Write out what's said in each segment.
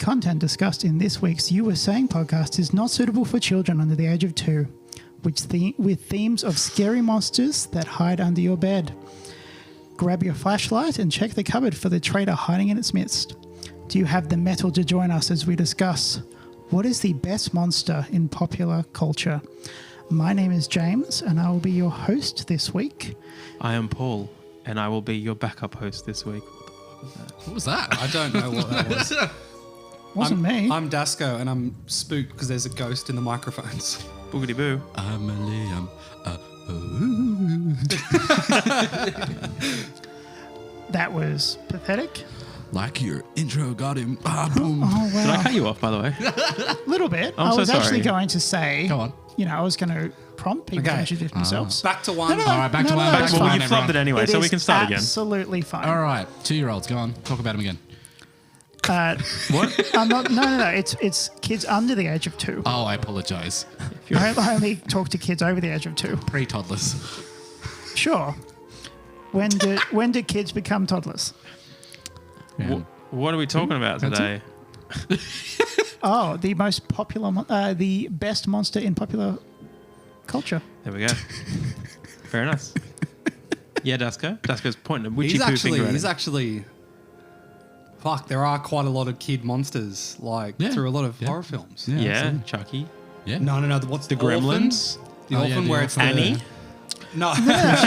content discussed in this week's You Were Saying podcast is not suitable for children under the age of 2, with themes of scary monsters that hide under your bed. Grab your flashlight and check the cupboard for the traitor hiding in its midst. Do you have the mettle to join us as we discuss what is the best monster in popular culture? My name is James, and I will be your host this week. I am Paul, and I will be your backup host this week. What was that? I don't know what that was. Wasn't me. I'm Dasco, and I'm spooked because there's a ghost in the microphones. Boogity boo. I'm a Liam. That was pathetic. Like your intro got him. Boom. Oh, wow. Did I cut you off, by the way? A little bit. I'm I so was actually sorry. going to say, Go on. I was going to prompt people to Okay. introduce themselves. Back to one. No, All right, back to one. no, Back it's to Well, fine. you flubbed it anyway, It so we is can start again. Absolutely fine. All right, 2-year-olds, go on. Talk about him again. What? I'm not. No. It's kids under the age of 2. Oh, I apologise. I only talk to kids over the age of 2. Pre-toddlers. Sure. When do kids become toddlers? Yeah. What are we talking about That's today? Oh, the most popular, the best monster in popular culture. There we go. Fair enough. Yeah, Dasko. Dasko's pointing a witchy He's poo finger at he's him. actually. Fuck, there are quite a lot of kid monsters, through a lot of horror films. Yeah, Yeah, absolutely. Chucky. Yeah. No. What's The Gremlins. The Oh, yeah, orphan the where it's orphan. the- Annie. No.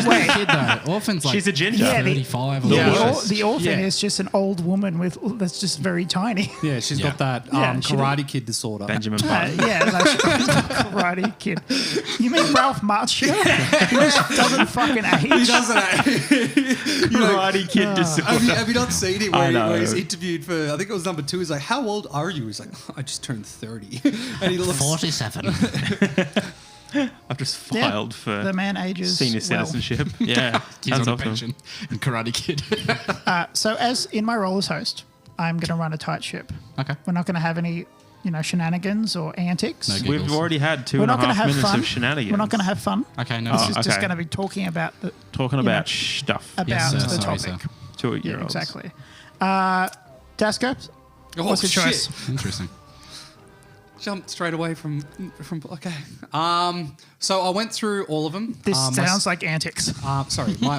Wait. Kid though. Orphan's like She's a ginger. Yeah, the- 35 or Yeah, something. the orphan Yeah. is just an old woman that's just very tiny. Yeah, she's Yeah. got that Yeah, she Karate Kid disorder. Benjamin Button. Karate Kid. You mean Ralph Macchio? He just doesn't fucking age. He doesn't. Karate Kid disorder. Have you not seen it I where know. he's interviewed for, I think it was number 2, he's like, how old are you? He's like, I just turned 30. And he looks 47. I've just Yeah, filed for the man ages senior well. citizenship. Yeah, He's that's on a awesome. pension. And Karate Kid. So as in my role as host, I'm going to run a tight ship. Okay. We're not going to have any, shenanigans or antics. No We've giggles. already had We're not going to 2.5 have minutes fun. of shenanigans. We're not going to have fun. Okay, no. This Oh, is just okay. going to be talking about the Talking you know, about stuff. about sir. the Sorry, topic. sir. 2-year-olds. Yeah, exactly. Dasko, what's your choice? Interesting. jumped straight away from okay. So I went through all of them. This sounds like antics. Sorry, my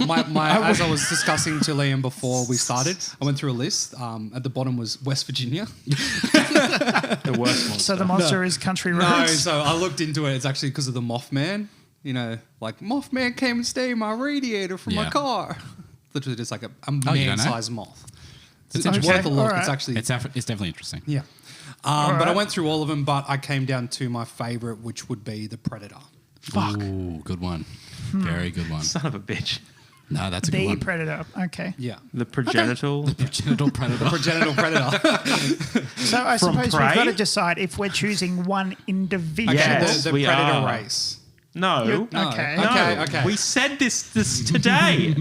as I was discussing to Liam before we started, I went through a list. At the bottom was West Virginia. The worst monster. So the monster is country roads. No, so I looked into it. It's actually because of the Mothman. Like Mothman came and stole my radiator from my Yeah. car. Literally just like a you don't know? man-sized moth. It's interesting. worth a look. Alright. It's actually It's definitely interesting. yeah. But I Alright. went through all of them, but I came down to my favourite, which would be the Predator. Fuck. Ooh, good one. Hmm. Very good one. Son of a bitch. No, that's a good The one. predator. Okay. Yeah. The progenital. Genital predator. Progenital Predator. So I From suppose we've prey? got to decide if we're choosing one individual. Yes. the we Predator are. race. No. No. Okay. No. Okay. We said this today.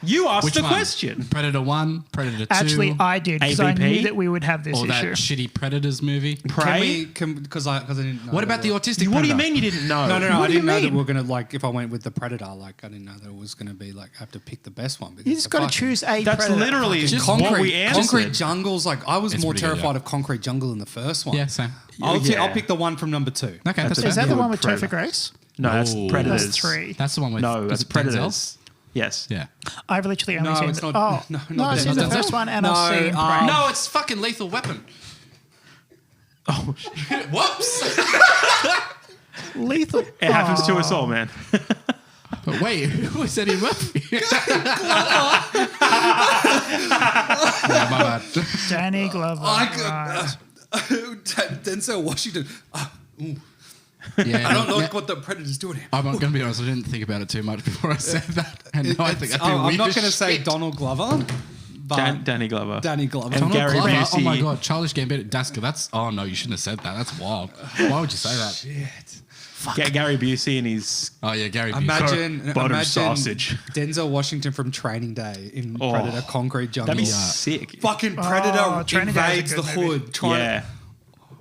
You asked Which the one? question. Predator 1, Predator 2. Actually, I did because I ABP? knew that we would have this or that issue. shitty Predators movie. Prey. Because I didn't know. What about the autistic What do you predator? mean you didn't know? No. What I do you didn't know that mean? we were gonna if I went with the Predator, I didn't know that it was gonna be I have to pick the best one. Because You just got to choose a That's predator. literally Just what concrete, we answered. concrete jungles. I was It's more pretty good, terrified yeah. of concrete jungle in the first one. Yeah, same. I'll Yeah. pick the one from number 2. Okay, that's Is fair. that the Yeah. one with Predator. Topher Grace? No, that's Ooh. Predators. That's 3. That's the one with No, is that's it Denzel? Predators. Yes. Yeah. I've literally only No, seen it's the, not- Oh, no, no, not I've seen the Denzel. first one and No, I've seen Prey. No, it's fucking Lethal Weapon. Oh, Whoops. Lethal. it happens to us all, man. But wait, who was Eddie Murphy? Yeah, my bad. Danny Glover. right. Denzel Washington. Yeah, I don't know what the Predator's doing. I'm not going to be honest. I didn't think about it too much before I said that. And now I think I feel I'm weird not as going to say shit. Donald Glover, but Danny Glover. Danny Glover. And Donald Gary Glover? Busey. Oh my god, Childish Gambino, Daska. That's no, you shouldn't have said that. That's wild. Why would you say that? Gary Busey and his Oh yeah, Gary Busey. Imagine Bottom sausage. Denzel Washington from Training Day in Oh, Predator Concrete Jungle. That'd be sick. Fucking Predator Training Day is invades a the good movie. hood. Trying Yeah.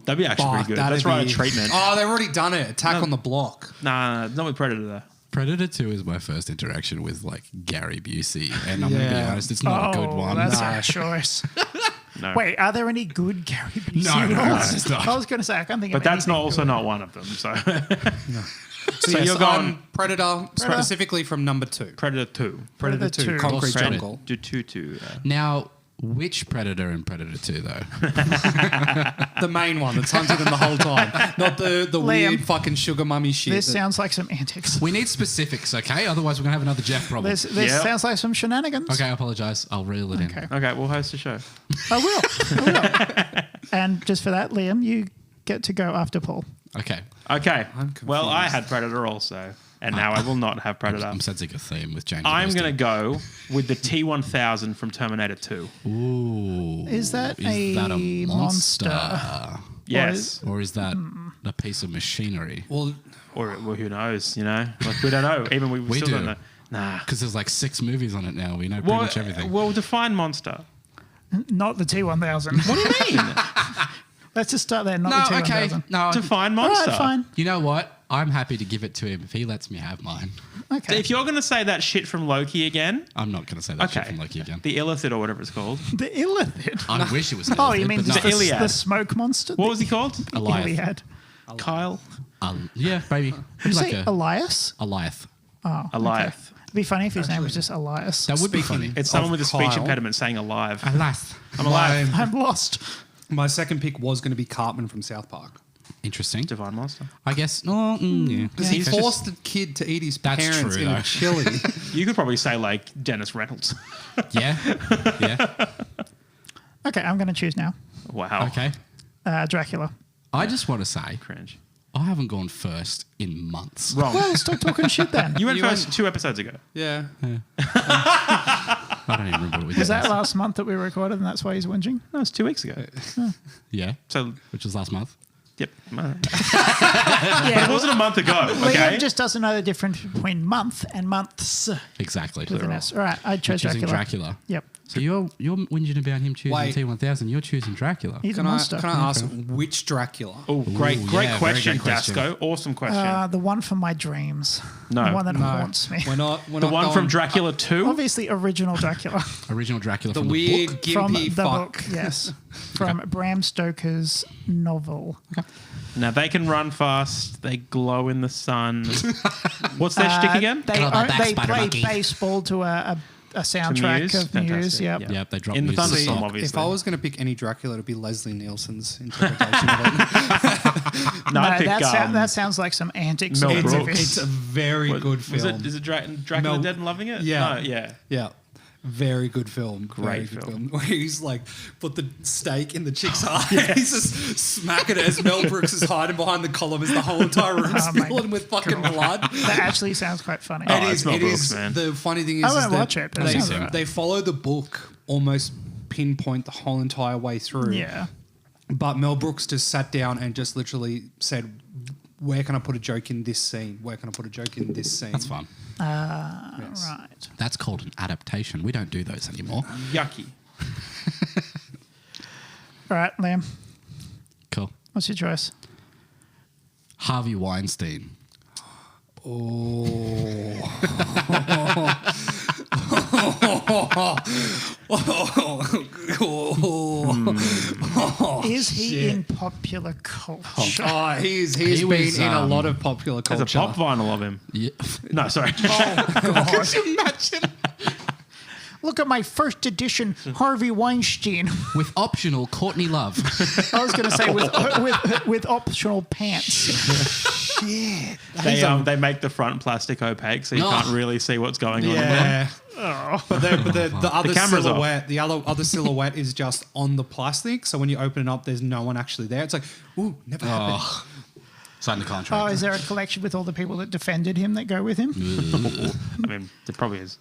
That'd be actually to, pretty good. that'd Let's write a be- treatment. Oh, they've already done it. Attack on the Block. Nah, not with Predator though. Predator 2 is my first interaction with like Gary Busey, and I'm going to be Yeah. honest, it's not a good one. That's Nah. a choice. No. Wait, are there any good Gary Busey No, roles? it's not. I was going to say I can't think But of that's not anything also good. not one of them. So So So yes, you're going- I'm Predator, specifically from number 2. Predator 2. Predator Predator 2, 2. Concrete Predator. Jungle. Do 2. Now, which Predator in Predator 2, though? The main one that's hunting them the whole time. Not the Liam. weird fucking sugar mummy shit. This that- sounds like some antics. We need specifics, okay? Otherwise, we're going to have another Jeff problem. This Yep. sounds like some shenanigans. Okay, I apologise. I'll reel it Okay. Okay, we'll host a show. I will. And just for that, Liam, you get to go after Paul. in. Okay. Okay. I'm Well, I confused. had Predator also, and now I will not have Predator. I'm sensing a theme with James. I'm going to go with the T-1000 from Terminator 2. Ooh. Is that Is a that a monster? Yes. Or is that a piece of machinery? Well, Or who knows, you know? Like, we don't know. Even we We still do. don't know. Nah. Because there's like 6 movies on it now. We know pretty much everything. Well, define monster. Not the T1000. What do you mean? Let's just start there. Not no, the okay. T1000. No. define All monster. right, fine. You know what? I'm happy to give it to him if he lets me have mine. Okay. If you're going to say that shit from Loki again, I'm not going to say that shit okay. from Loki again. The Illithid or whatever it's called. The Illithid. I wish it was. Oh, you mean but just no. the Iliad. the smoke monster? What was he called? Eliath. Iliad. Kyle? Yeah, maybe. Did you Like say a Elias? Eliath. Oh, Eliath. It'd be funny if his name was just Elias. That would be Speaking- funny. It's someone with a speech Kyle. impediment saying alive. Eliath. I'm alive. I'm lost. my second pick was going to be Cartman from South Park. Interesting. Divine monster. I guess. Oh, yeah. Because he forced the kid to eat his That's parents true, in though. a chili. You could probably say like Dennis Reynolds. Yeah. Yeah. Okay, I'm going to choose now. Wow. Okay. Dracula. I just want to say, Cringe. I haven't gone first in months. Wrong. Well, stop talking shit then. You went You first went- 2 episodes ago. Yeah. I don't even remember what we did. Was that last- last month that we recorded and that's why he's whinging? No, it's 2 weeks ago. Yeah. So, Which was last month. yep. Yeah. It wasn't a month ago, Liam okay? just doesn't know the difference between month and months Exactly. with an S. All right, I chose Choosing Dracula. Dracula. Yep. So you're whinging about him choosing Wait. T1000. You're choosing Dracula. He's Can a I monster. ask which Dracula? Oh, great Ooh, yeah, great very question, good question. Dasco. Awesome question. The one from my dreams. No. The one that No, haunts me. we're not. We're the not one going- from Dracula 2? Obviously, original Dracula Original Dracula the from weird the book. from gimpy the fuck. book. Yes, from Bram Stoker's novel. Now, they can run fast. They glow in the sun. What's their shtick again? They, Get on my back, they spider play monkey. baseball to a soundtrack Muse? of Muse. Fantastic. Yep. Yeah. Yep, they dropped In the music. thunderstorm, See, obviously. If I was going to pick any Dracula, it'd be Leslie Nielsen's interpretation of it. No, I No, pick, that sounds like some antics. Mel of Brooks. movies. It's a very good Was film. it, is it Dracula Mel- Dead and Loving It? Yeah. No, yeah. Yeah. Very good film. Great Very good film. Where he's like, put the steak in the chick's eye. He's just smacking it as Mel Brooks is hiding behind the column as the whole entire room's Oh my filling with fucking blood. That actually sounds quite funny. Oh, It it's is. Mel It Brooks, is. man. The funny thing is, I is won't that watch it, but it they, sounds alright. they follow the book almost pinpoint the whole entire way through. Yeah. But Mel Brooks just sat down and just literally said, "Where can I put a joke in this scene? Where can I put a joke in this scene?" That's fun. Yes. Right. That's called an adaptation. We don't do those anymore. Yucky. All right, Liam. Cool. What's your choice? Harvey Weinstein. Is he in popular culture? Oh, he's He been was, in a lot of popular culture. There's a pop vinyl of him. Yeah. No, sorry. Could you imagine? Look at my first edition Harvey Weinstein. With optional Courtney Love. I was going to say with optional pants. Shit. They make the front plastic opaque so you No. can't really see what's going on. in them. Yeah. But the other camera's off. silhouette, the other silhouette is just on the plastic. So when you open it up, there's no one actually there. It's like, ooh, never happened. Oh. Sign the contract. Oh, is there a collection with all the people that defended him that go with him? I mean, there probably is.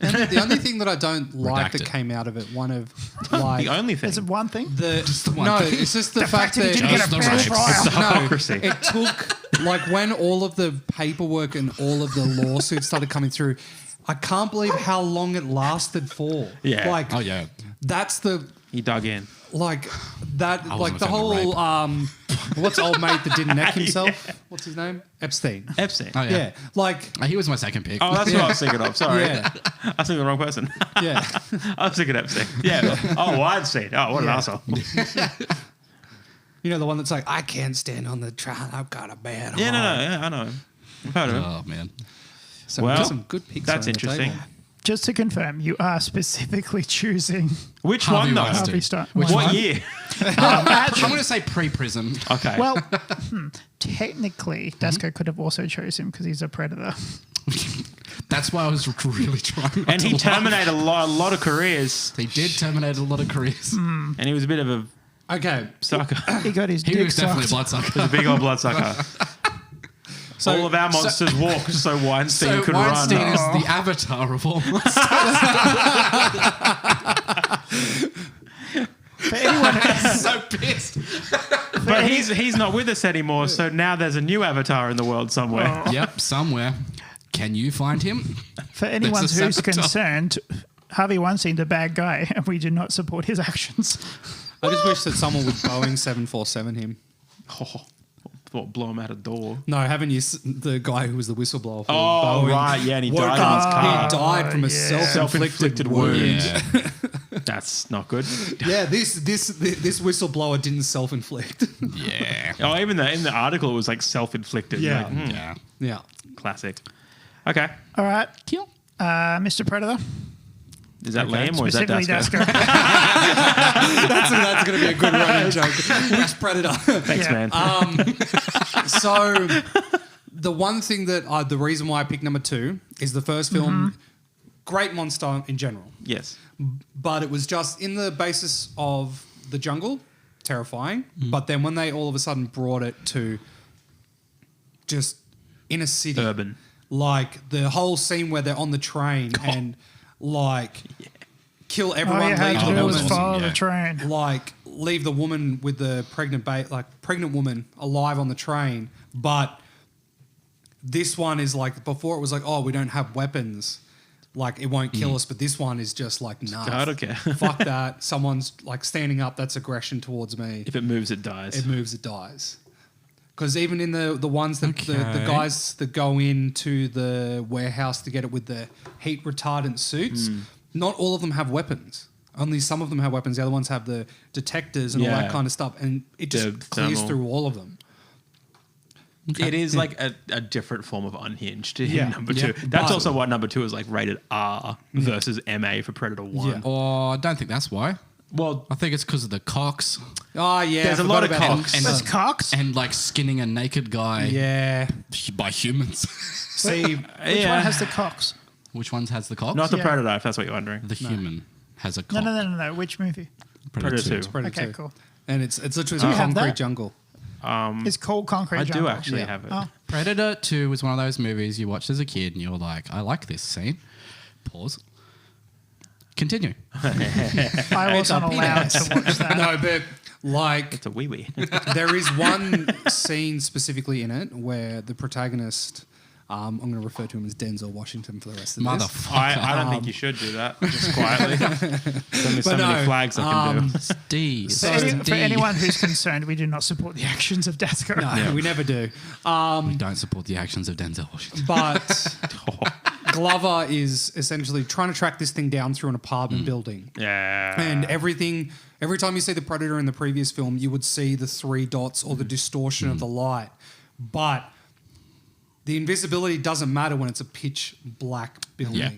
The only thing that I don't like that Redacted. came out of it, one of like The only thing. Is it one thing? no, it's just the fact that he that didn't get a Just the fair rapes. trial. It's the No, hypocrisy. it took like when all of the paperwork and all of the lawsuits started coming through. I can't believe how long it lasted for. Yeah. Like Oh, yeah. that's the He dug in. like that, I like wasn't the a fan of whole what's old mate that didn't neck himself? What's his name? Epstein. Epstein. Oh, Yeah, like He was my second pick. Oh, that's what I was thinking of. Sorry. Yeah. I was thinking the wrong person. yeah, I was thinking Epstein. Yeah. Oh, Weinstein. Oh, what an Yeah. asshole. you know the one that's like, I can't stand on the train. I've got a bad Yeah, no, heart. yeah, I know him. I've heard of him. Oh man. Some good picks. That's on the interesting. table. Just to confirm, you are specifically choosing Which Harvey one, though? Weinstein. Harvey Stein. Which What one? year? I'm going to say pre-prison. Okay. Well, technically, Dasko could have also chose him because he's a predator. That's why I was really trying. Not and to he laugh. terminated a lot of careers. He did terminate a lot of careers. And he was a bit of a Okay, sucker. He got his He dick was definitely a sucked. bloodsucker. a big old bloodsucker. so All of our monsters walked so Weinstein So could Weinstein run. is the avatar of all monsters. For anyone, So pissed. But he's not with us anymore, so now there's a new avatar in the world somewhere. Yep, somewhere. Can you find him? for anyone There's a who's saboteur. concerned, Harvey Weinstein, the bad guy, and we do not support his actions. I just wish that someone would Boeing 747 him. What, blow him out a door? No, haven't you? The guy who was the whistleblower for Oh, Boeing. right, yeah, and he woke died in his up, car. He died from a yeah. self-inflicted wound. wound. Yeah. That's not good. Yeah, this whistleblower didn't self-inflict. Yeah. Oh, even in the article, it was like self-inflicted. Yeah. Like, Yeah. yeah. classic. Okay. All right, Mr. Predator. Is that Liam or is that Specifically Dasko? Dasko. That's going to be a good running joke. Which predator? Thanks, Yeah. man. So the one thing that the reason why I picked number 2 is the first film, great monster in general, Yes. but it was just in the basis of the jungle, terrifying. But then when they all of a sudden brought it to just in a city, Urban. like the whole scene where they're on the train and like kill All everyone, you had leave to the do that was was woman, awesome, follow the yeah. train. like leave the woman with the pregnant woman alive on the train. But this one is like, before it was like, oh, we don't have weapons, like it won't kill us. But this one is just like, nah, I don't care. fuck that. Someone's like standing up, that's aggression towards me. If it moves, it dies. It moves, it dies. Because even in the ones that the Okay. guys that go into the warehouse to get it with the heat retardant suits, not all of them have weapons. Only some of them have weapons. The other ones have the detectors and all Yeah. that kind of stuff. And it just The clears thermal. through all of them. It is like a different form of unhinged in Yeah. number Yeah. 2. That's But- also why number 2 is like rated R versus MA for Predator 1. Yeah. Oh, I don't think that's why. Well, I think it's because of the cocks Oh, yeah. There's I a lot forgot of about cocks. that. That's Cox. and like skinning a naked guy Yeah. by humans. See, Which yeah. one has the Cox? Which ones has the cocks? not the Yeah. Predator, if that's what you're wondering. the human has a No, cock. no. Which movie? Predator 2. it's Predator Okay, 2. cool. And it's literally you a have concrete that? jungle. It's called Concrete I Jungle. do actually Yeah. have it. Oh, Predator 2 was one of those movies you watched as a kid and you're like, I like this scene. Pause. Continue. I wasn't allowed to watch that. No, but like It's a wee wee. there is one scene specifically in it where the protagonist, I'm going to refer to him as Denzel Washington for the rest of this. Motherfucker. I don't think you should do that. Just quietly. There's only so But many no, flags I can do. Steve. For anyone who's concerned, we do not support the actions of Dasko. No, we never do. We don't support the actions of Denzel Washington. But Glover is essentially trying to track this thing down through an apartment building. Yeah. And everything, every time you see the Predator in the previous film, you would see the 3 dots or the distortion of the light. But the invisibility doesn't matter when it's a pitch black building. Yeah.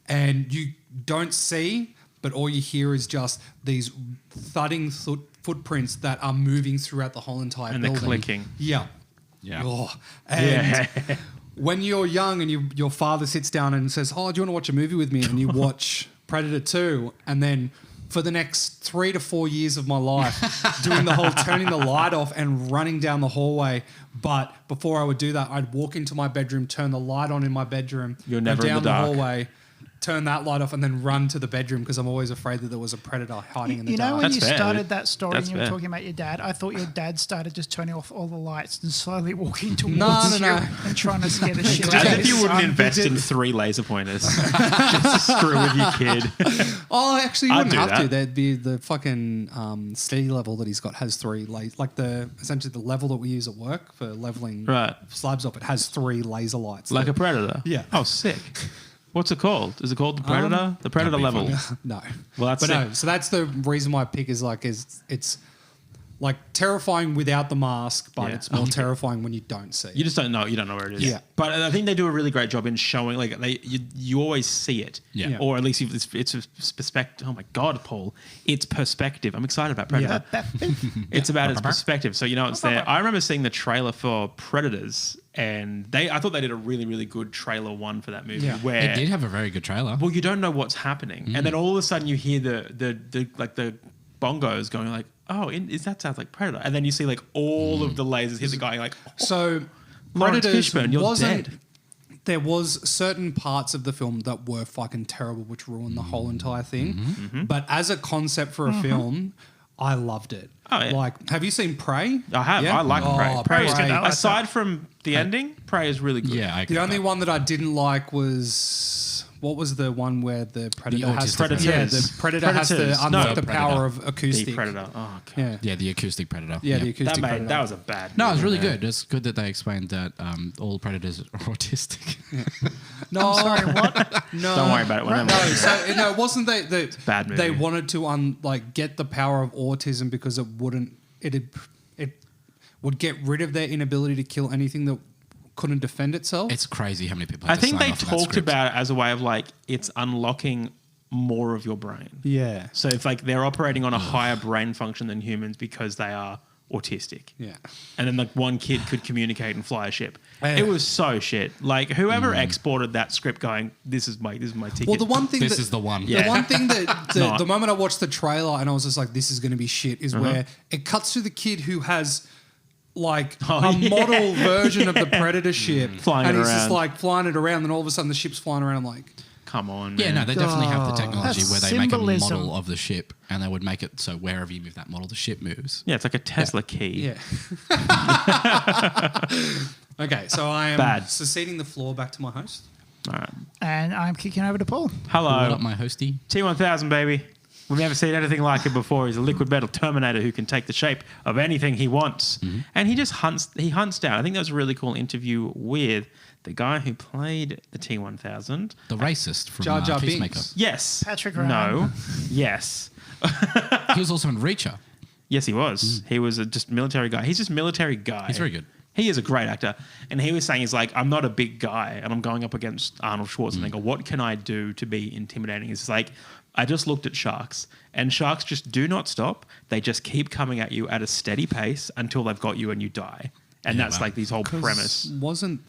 And you don't see, but all you hear is just these thudding footprints that are moving throughout the whole entire And they're building. clicking. Yeah. Yeah. Oh, and Yeah. when you're young and your father sits down and says, oh, do you want to watch a movie with me? And you watch Predator 2, and then for the next 3 to 4 years of my life, doing the whole turning the light off and running down the hallway. But before I would do that, I'd walk into my bedroom, turn the light on in my bedroom, You're go never in down the dark. hallway turn that light off, and then run to the bedroom because I'm always afraid that there was a predator hiding in the You know dark. when That's you fair, started dude. that story That's and you were fair. talking about your dad, I thought your dad started just turning off all the lights and slowly walking towards No. you and trying to scare the shit out As of if you his wouldn't son. invest in 3 laser pointers just to screw with your kid. Oh, actually, you I'd wouldn't do have to. that. There'd be the fucking steady level that he's got has 3 like essentially the level that we use at work for leveling Right. slabs up. It has 3 laser lights. Like a predator. Yeah. Oh, sick. What's it called? Is it called the predator? The predator that'd be level. No. Well, that's but sick. no. So that's the reason why I pick is it's like terrifying without the mask, but Yeah. it's more terrifying when you don't see. You just don't know. You don't know where it is. Yeah. But I think they do a really great job in showing, like, you always see it. Yeah. Yeah. Or at least it's a perspective. Oh my God, Paul. It's perspective. I'm excited about Predator. It's about its perspective. So, it's there. I remember seeing the trailer for Predators, and I thought they did a really, really good trailer 1 for that movie. Yeah. Where It did have a very good trailer. well, you don't know what's happening, and then all of a sudden you hear the bongos going like, oh, that sounds like Predator, and then you see like all of the lasers hit the guy like, oh, So Lawrence Predators Fishburne, you're wasn't. dead. There was certain parts of the film that were fucking terrible, which ruined the whole entire thing. Mm-hmm. But as a concept for a film, I loved it. Oh, yeah. Like, have you seen Prey? I have. Yeah? I like Prey. Oh, Prey is Prey. good. I like Aside from the ending, Prey is really good. Yeah, I agree The with only that. one that I didn't like was what was the one where the predator has autistic Predators. yeah, the predator has to Predators. unlock No, the Predator. power of The acoustic. Predator. Oh God. Yeah, Yeah, the acoustic predator. yeah, the Yep. acoustic predator. That was a bad. No, it was movie, really man. good. It's good that they explained that all predators are autistic. No, Sorry, what? no, Don't worry about it. Whenever. No, so it wasn't they bad movie. They wanted to get the power of autism because it would get rid of their inability to kill anything that couldn't defend itself. It's crazy how many people. I Have to think sign they off on that talked script. about it as a way of like it's unlocking more of your brain. yeah, So if like they're operating on a higher brain function than humans because they are autistic. yeah. And then like one kid could communicate and fly a ship. Yeah. It was so shit. Like whoever exported that script going, this is my ticket. Well, the one thing This that, is the one. Yeah. The one thing that Not. the moment I watched the trailer and I was just like, this is going to be shit, is where it cuts to the kid who has like a model version of the Predator ship, Flying and it he's just around. like flying it around, and all of a sudden the ship's flying around. I'm like, Come on, Yeah, man. no, they definitely have the technology That's where they make a symbolism. model of the ship and they would make it so wherever you move that model, the ship moves. Yeah, it's like a Tesla key. yeah. Okay, so I am Bad. seceding the floor back to my host. All right. And I'm kicking over to Paul. What Hello. up, my hosty? T1000, baby. We've never seen anything like it before. He's a liquid metal Terminator who can take the shape of anything he wants. And he just hunts down. I think that was a really cool interview with the guy who played the T1000. The racist from Jar Jar Peacemaker. Binks. Yes. Patrick No. Ryan. Yes. He was also in Reacher. Yes, he was. He was a just military guy. He's just military guy. He's very good. He is a great actor. And he was saying, he's like, I'm not a big guy and I'm going up against Arnold Schwarzenegger. What can I do to be intimidating? It's like, I just looked at sharks and sharks just do not stop. They just keep coming at you at a steady pace until they've got you and you die. And Yeah, that's wow. like this whole premise. Wasn't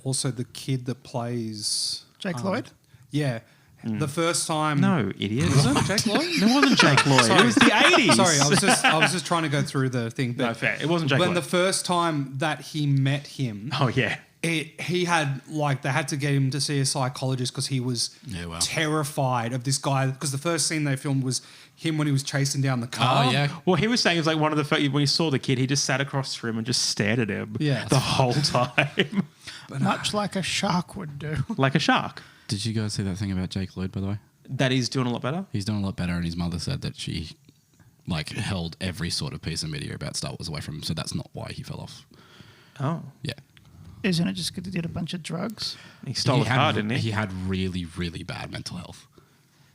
also the kid that plays Jake Lloyd? Yeah, the first time. No, idiot. Was it Jake Lloyd? No, it wasn't Jake Lloyd. Sorry. It was the 80s. Sorry, I was just trying to go through the thing. But No, fair. It wasn't Jake when Lloyd. the first time that he met him, Oh, yeah. he had they had to get him to see a psychologist because he was Yeah, wow. terrified of this guy. Because the first scene they filmed was him when he was chasing down the car. Oh, yeah. Well, he was saying it was like one of the first, when he saw the kid, he just sat across the room and just stared at him Yeah. the whole time. Much like a shark would do. Like a shark. Did you guys see that thing about Jake Lloyd, by the way? That he's doing a lot better. He's doing a lot better, and his mother said that she held every sort of piece of media about Star Wars away from him, so that's not why he fell off. Oh. Yeah. Isn't it just because he did a bunch of drugs? He stole a car, didn't he? He had really, really bad mental health.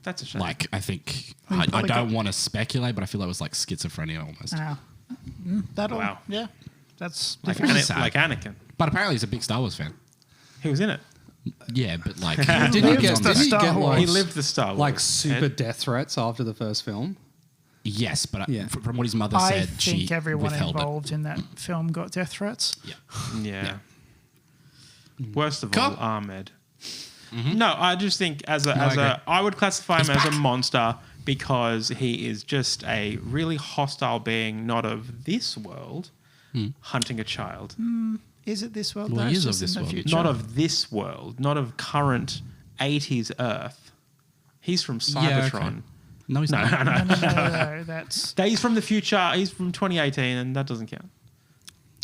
That's a shame. Like, I think, He I probably don't got- want to speculate, but I feel like it was like schizophrenia almost. That'll, Wow. yeah. That's like, different. Sad. like Anakin. But apparently he's a big Star Wars fan. He was in it. Yeah, but like... Didn't he lived get, the didn't he Star get Wars. like, He lived the Star Wars. like super Ed. death threats after the first film? Yes, but Yeah. from what his mother I said, she think everyone withheld involved in that film got death threats. it. Yeah. Yeah. Worst of Cool. all, Ahmed. No, I just think I agree. I would classify him He's as a back. monster because he is just a really hostile being, not of this world, hunting a child. Is it this world? Well, though? he It's is of just in this the world. future. Not of this world, not of current 80s Earth. He's from Yeah, Cybertron. okay. No, he's No, not. no, no. No, that's He's from the future. He's from 2018, and that doesn't count.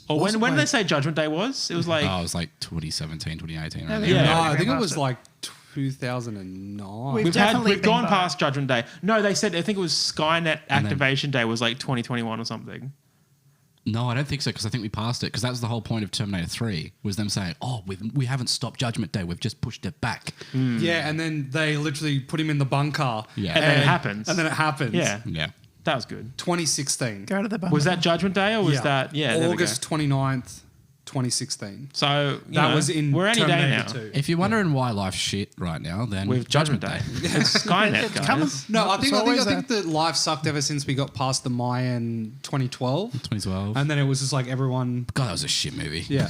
Or when did they say Judgment Day was? It was like Oh, it was like 2017, 2018. Yeah, Right? they- Yeah. No, Yeah. I think it was Master. like 2009. We've we've definitely been gone by. past Judgment Day. No, they said I think it was Skynet Activation Day was like 2021 or something. No, I don't think so because I think we passed it because that was the whole point of Terminator 3 was them saying, oh, we haven't stopped Judgment Day. We've just pushed it back. Yeah, and then they literally put him in the bunker. Yeah. And then it happens. And then it happens. Yeah, Yeah. that was good. 2016. go to the bunker. Was that Judgment Day or was that there we go. August 29th, 2016. So you That know, was in we're any day Terminator now 2. If you're wondering why life's shit right now, then with Judgment Day. It's Skynet, It's guys. coming. No, I It's think always that life sucked ever since we got past the Mayan 2012. 2012. And then it was just like everyone. God, that was a shit movie. Yeah.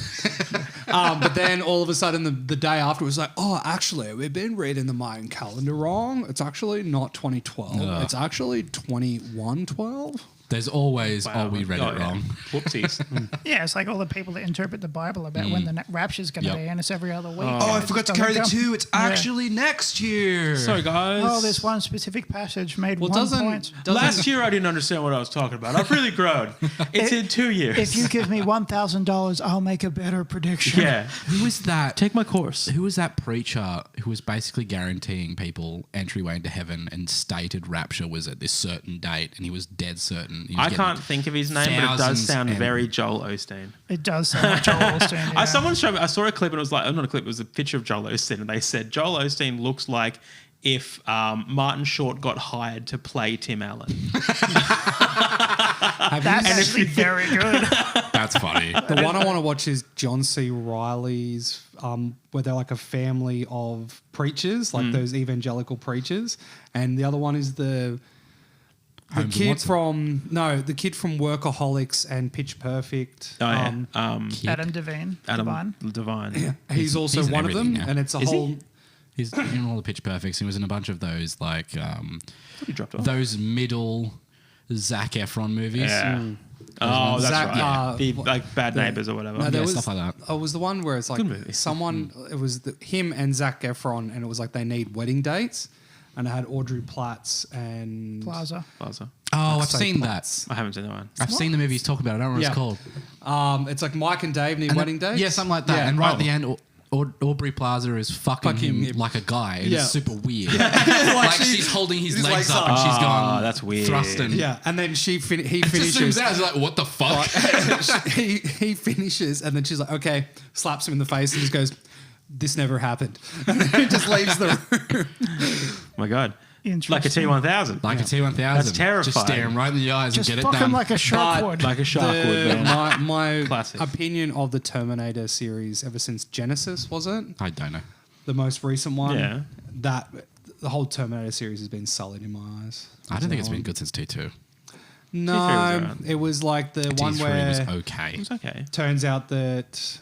But then all of a sudden, the day after, it was like, oh, actually, we've been reading the Mayan calendar wrong. It's actually not 2012. Ugh. It's actually 2112. There's always, Wow. we read Oh, it yeah. wrong. Whoopsies. Yeah, it's like all the people that interpret the Bible about when the rapture's going to Yep. be, and it's every other week. Oh, and it just doesn't come. It's actually next year. Sorry, guys. Oh, there's one specific passage made Well, one point. Last year I didn't understand what I was talking about. I've really grown. It's in 2 years. If you give me $1,000, I'll make a better prediction. yeah, Who was that? take my course. Who was that preacher who was basically guaranteeing people entryway into heaven and stated rapture was at this certain date and he was dead certain? He was I getting can't think of his name, but it does thousands sound and- very Joel Osteen. It does sound like Joel Osteen. Yeah. Someone showed me. I saw a clip and it was like, not a clip. It was a picture of Joel Osteen, and they said Joel Osteen looks like if Martin Short got hired to play Tim Allen. That's actually very good. That's funny. The one I want to watch is John C. Reilly's, where they're like a family of preachers, like those evangelical preachers, and the other one is the Holmes and kid Watson. the kid from Workaholics and Pitch Perfect. Oh yeah, Kid. Adam Devine. Adam Divine. Devine. He's also he's in one of them, everything now. and it's a Is he? whole. He's in all the Pitch Perfects. He was in a bunch of those like He dropped off. those middle Zac Efron movies. Yeah. Oh, that's Zac- right. The what- like Bad Neighbors or whatever. No, there Yeah, was stuff like that. Oh, it was the one where it's like Good movie. someone. It was him and Zac Efron, and it was like they need wedding dates, and it had Audrey Platts and Plaza. Plaza. Oh, I've say seen Platts. I haven't seen that one. that. I've seen the movie he's talking about. I don't know what Yeah. it's called. It's like Mike and Dave need And wedding then- dates. Yeah, something like that. Yeah. And right Oh. at the end, Aubrey Plaza is fucking Fucking him him. like a guy. And Yeah. it's super weird. like she's holding his legs up and she's Oh, gone that's weird. thrusting. Yeah, and then he It just finishes. zooms out. It's like, what the fuck? he finishes, and then she's like, "Okay," slaps him in the face, and just goes, "This never happened," and then he just leaves the room. Oh my God. Like a Interesting. T1000. Like a T1000. That's terrifying. Just stare him right in the eyes Just and get fuck it him done. like a shark But- would. Like a shark would, man. My Classic. opinion of the Terminator series ever since Genesis, was it I don't know. the most recent one? Yeah. That the whole Terminator series has been sullied in my eyes. I don't think it's been good since T2. No, around. it was like the one T3 where was okay. It's okay. turns out that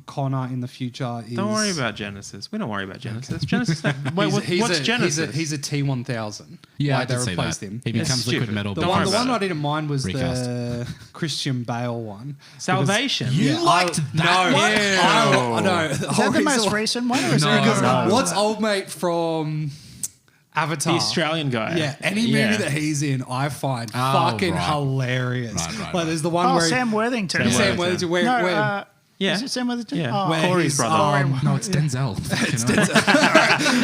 Connor in the future is. Don't worry about Genesis. We don't worry about Genesis. Genesis. Wait, He's what's a, Genesis? He's a T1000. Yeah, I Like, they did see replaced that. him. He It's becomes liquid stupid. metal. Don't The worry one, about I it. didn't mind was Recast. the Christian Bale one. Salvation. You liked that one? No. Is that the most recent one? Or is there No. a No. What's old mate from Avatar? The Australian guy. Yeah, any movie that he's in, I find fucking right. hilarious. Right. Like there's the one Oh, where Sam Worthington. Sam Sam Worthington, where, No, where Yeah. Is it Sam Worthington? Yeah. Oh, Where Corey's he's, brother. No, it's Denzel.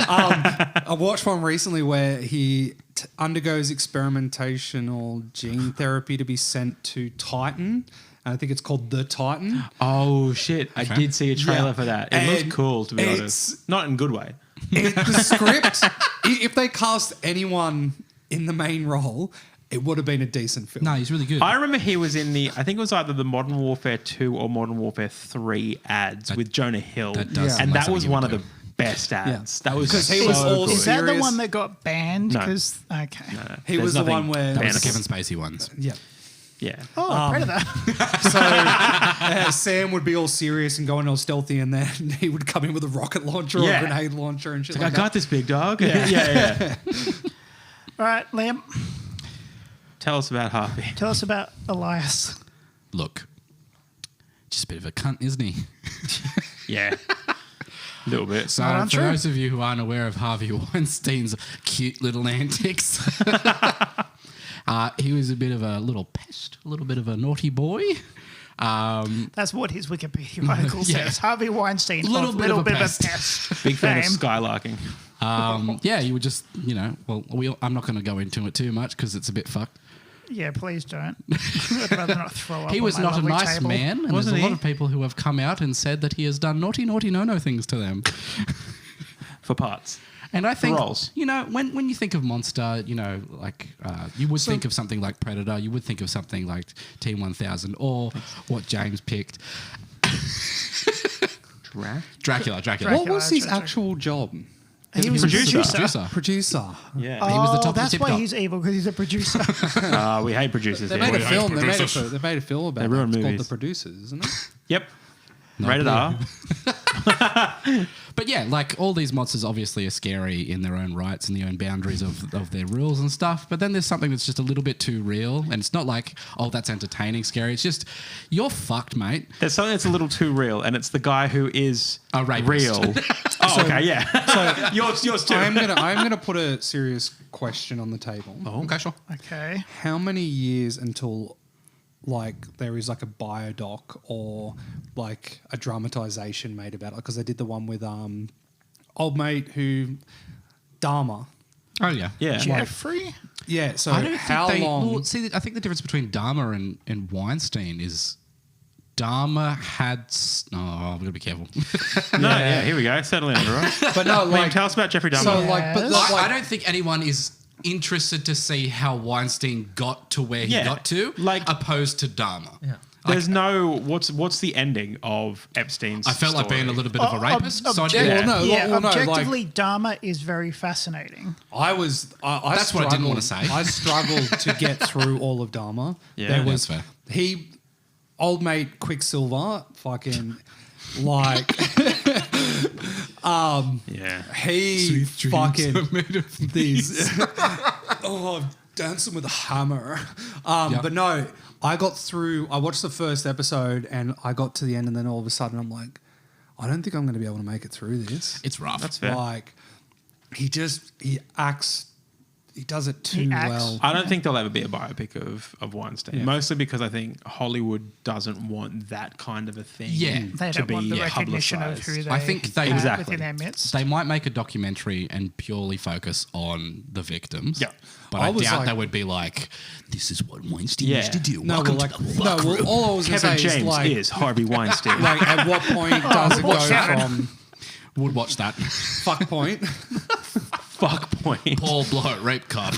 I watched one recently where he undergoes experimental gene therapy to be sent to Titan. And I think it's called The Titan. Oh shit! I Okay. did see a trailer Yeah. for that. It And looked cool, to be it's- honest. Not in a good way. The script, if they cast anyone in the main role, it would have been a decent film. No, he's really good. I remember he was in the. I think it was either the Modern Warfare 2 or Modern Warfare 3 ads with Jonah Hill, that does sound and like that was something he one would of the best ads. That was 'Cause he so was all good. Is that the serious. one that got banned? No. Because okay. He There's was the nothing one where- that was the bannable. Kevin Spacey ones. Yeah. Yeah. Oh, Predator. So Sam would be all serious and going all stealthy, and then he would come in with a rocket launcher or Yeah. a grenade launcher and shit Like, like I that. got this, big dog. Yeah. All right, Liam, Tell us about Harvey. tell us about Elias. Look, just a bit of a cunt, isn't he? Yeah. A little bit. So, Not for untrue. those of you who aren't aware of Harvey Weinstein's cute little antics, he was a bit of a little pest, a little bit of a naughty boy. That's what his Wikipedia article Yeah. says. Harvey Weinstein, Little bit of a pest. Big fan of Fame. skylarking. Yeah, you would just, I'm not going to go into it too much because it's a bit fucked. Yeah, please don't. I'd rather not throw up. He on was my not a lovely nice table. man, and Wasn't there's a lot he? of people who have come out and said that he has done naughty, no things to them. For parts. And I think, roles. when you think of monster, you would think of something like Predator, you would think of something like Team 1000 or what James picked. Dracula. What was his Dracula. actual job? He was Producer. a producer. Producer. Yeah. He was the top of the That's tip why top. he's evil, because he's a producer. We hate producers. They here. made a hate film. They producers. made a film about They it. ruin It's called movies. The Producers, isn't it? Yep. No Rated clue. R. But yeah, like all these monsters obviously are scary in their own rights and the own boundaries of their rules and stuff. But then there's something that's just a little bit too real. And it's not like, oh, that's entertaining scary. It's just, you're fucked, mate. There's something that's a little too real, and it's the guy who is A rapist. real. Oh, okay, yeah. yours too. I'm gonna put a serious question on the table. Oh, okay, sure. Okay. How many years until there is like a biodoc or like a dramatization made about it? Because they did the one with old mate who Dharma. Oh, yeah. Yeah. Jeffrey? Yeah. So I don't how think long? Well, see, I think the difference between Dahmer and Weinstein is Dahmer had. I'm gonna be careful. No, yeah, here we go. Settle in, everyone. But no, Liam, tell us about Jeffrey Dahmer. So Yes. I don't think anyone is interested to see how Weinstein got to where he Yeah, got to, opposed to Dahmer. Yeah. There's no what's the ending of Epstein's I felt like being a little bit of a rapist. So I did. Yeah. Objectively, Dharma is very fascinating. I That's what I didn't want to say. I struggled to get through all of Dharma. Yeah. There was That's fair. old mate Quicksilver, fucking like Yeah. he Sweet dreams fucking are made of these. I'm dancing with a hammer. But no, I watched the first episode and I got to the end, and then all of a sudden I'm like, I don't think I'm going to be able to make it through this. It's rough. That's fair. Like, he does it too He acts. well. I don't think there'll ever be a biopic of Weinstein. Yeah. Mostly because I think Hollywood doesn't want that kind of a thing. Yeah. They to don't be want the recognition of who publicised. they I think they- have Exactly. within their midst. They might make a documentary and purely focus on the victims. Yeah. But I I was doubt like- they would be like, this is what Weinstein Yeah. used to do. No, Welcome well, to the fuck room." all I was going to Kevin say is James like, is Harvey Weinstein. like, at what point does it go that. from Would watch that. fuck point? Fuck point. Paul Blart rape card.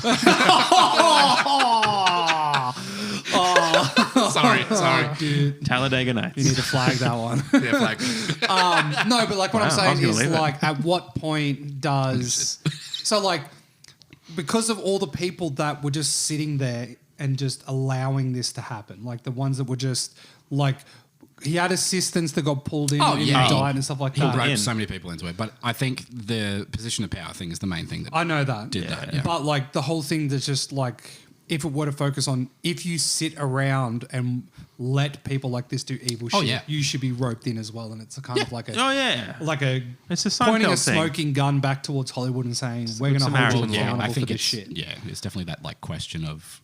Sorry. Dude, Talladega you Nights. need to flag that one. Yeah, flag. No, but like what Wow, I'm I saying was gonna is leave it. like, at what point does so like because of all the people that were just sitting there and just allowing this to happen, like the ones that were just like. He had assistants that got pulled in Oh, and yeah. died and stuff like He that. roped in. so many people into it. But I think the position of power thing is the main thing that I know that. did that. Yeah. But like the whole thing that's just like, if it were to focus on, if you sit around and let people like this do evil Oh, shit, yeah. you should be roped in as well. And it's a kind of like a, Oh yeah. It's a pointing a Seinfeld thing. smoking gun back towards Hollywood and saying, we're good going to hold you Samaritan law. accountable I for think this it's shit. yeah, it's definitely that like question of,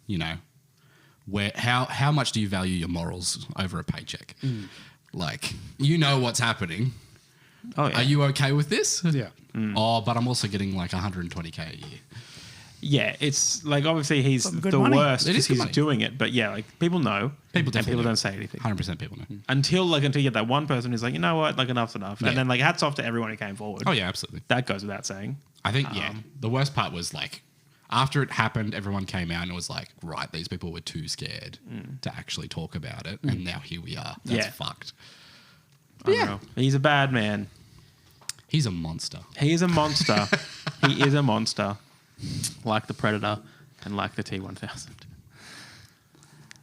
where how much do you value your morals over a paycheck? Like, what's happening. Oh yeah. Are you okay with this? Yeah. Oh, but I'm also getting like 120K a year. Yeah, it's like obviously he's Some good the money. worst It is because good he's money. doing it. But yeah, like people know. People and definitely people know. don't say anything. 100% people know. Until you get that one person who's like, you know what, like enough's enough. Yeah. And then like hats off to everyone who came forward. Oh, yeah, absolutely. That goes without saying. I think, the worst part was like, after it happened, everyone came out and was like, right, these people were too scared to actually talk about it. And now here we are. That's Yeah. fucked. I don't know. He's a bad man. He's a monster. He is a monster. He is a monster. Like the Predator and like the T-1000.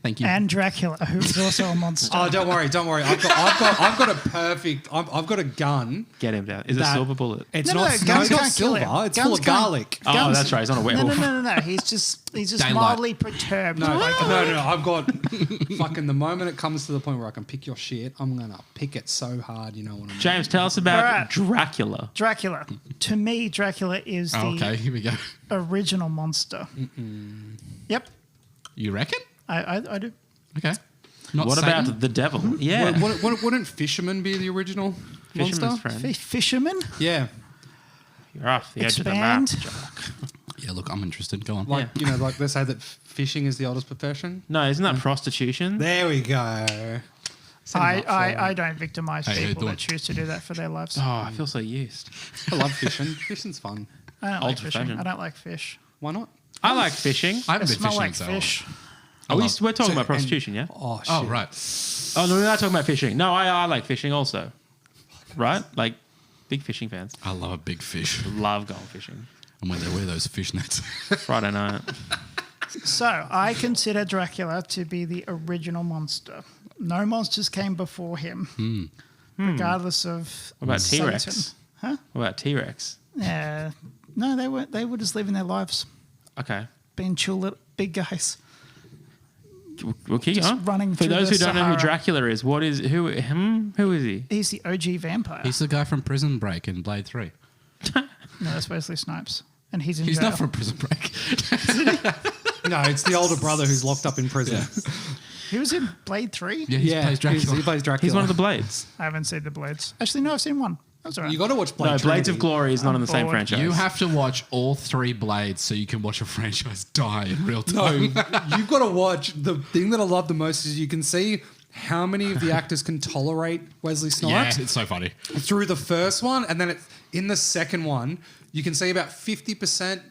Thank you. And Dracula, who is also a monster. Oh, don't worry. I've got a perfect. I've got a gun. Get him down. Is it That- silver bullet? It's No, not. guns it's not can't kill silver. him. It's Guns full of can't- garlic. Oh, Guns- that's right. He's not a No, werewolf. no. He's just Daylight. mildly perturbed. No, Like, no. I've got fucking the moment it comes to the point where I can pick your shit, I'm gonna pick it so hard. You know what I mean? James, tell us about Alright. Dracula. Dracula. To me, Dracula is Oh, the okay, here we go. original monster. Yep, You reckon? I do. Okay. Not What Satan? about the devil? Yeah. Wouldn't Fisherman be the original Fisherman's monster? friend. Fisherman. Yeah, You're off the edge of the map. Expand. Jack. Yeah, look, I'm interested. Go on. like like they say that fishing is the oldest profession. No, isn't that prostitution? There we go. I don't victimize Hey, people don't. that choose to do that for their lives. Oh, I feel so used. I love fishing. Fishing's fun. I don't like Old fishing. fashioned. I don't like fish. Why not? I like fishing. I haven't They been smell fishing like so fish. We're talking So- about prostitution, yeah? Oh shit. Oh, right. Oh, no, we're not talking about fishing. No, I like fishing also. Right? Like, big fishing fans. I love a big fish. Love going fishing. And when they wear those fish nets. Friday night. So I consider Dracula to be the original monster. No monsters came before him, regardless of What about Satan. T-Rex? Huh? What about T-Rex? Yeah. No, they weren't. They were just living their lives, Okay. being chill little big guys. We'll keep Just on. running For through those the who don't know who Sahara. Dracula is, who is he? He's the OG vampire. He's the guy from Prison Break in Blade 3. No, that's Wesley Snipes, and he's in He's jail. not from Prison Break. No, it's the older brother who's locked up in prison. He was in Blade 3. Yeah, he plays Dracula. He plays Dracula. He's one of the Blades. I haven't seen the Blades. Actually, no, I've seen one. That's all right. You got to watch Blade. No, Blades of Trinity. Glory is not in the same bored. franchise. You have to watch all 3 Blades so you can watch a franchise die in real No, time. you've got to watch. The thing that I love the most is you can see how many of the actors can tolerate Wesley Yeah, Snipes it's so funny. through the first one, and then in the second one, you can see about 50%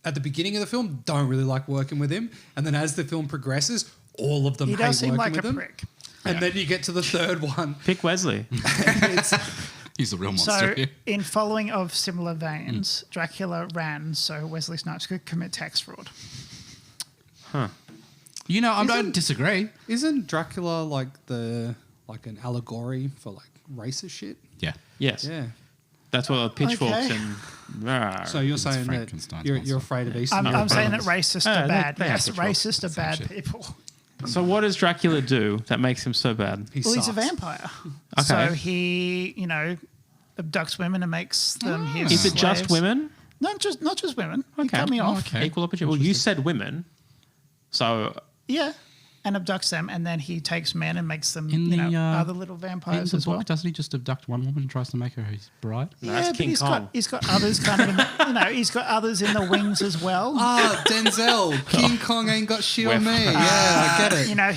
at the beginning of the film don't really like working with him, and then as the film progresses, all of them He hate does seem working like with a him. prick. And then you get to the third one, Pick Wesley. and it's He's the real monster So, here. in following of similar veins, Dracula ran so Wesley Snipes could commit tax fraud. You know, I don't disagree. isn't Dracula like an allegory for like racist shit? Yeah. Yes. Yeah. That's what pitchforks Okay. and. So you're It's saying that Frankenstein's you're monster. afraid of Eastern I'm Europeans. saying that racists Yeah, are bad. they have Yes, control. racists are bad shit. people. So what does Dracula do that makes him so bad? He Well, he's a sucks. vampire. Okay. So he, abducts women and makes them his Is it just slaves. women? No, not just women. You Okay. cut me Oh, off. okay. Equal opportunity. Well, you said women. So Yeah. And abducts them, and then he takes men and makes them, In the, other little In vampires the as book, well. doesn't he just abduct one woman and tries to make her his bride? No, Yeah, that's but King he's Kong. got others kind of in the, he's got others in the wings as well. Ah, Denzel. King Kong ain't got shit on me. Yeah, I get it.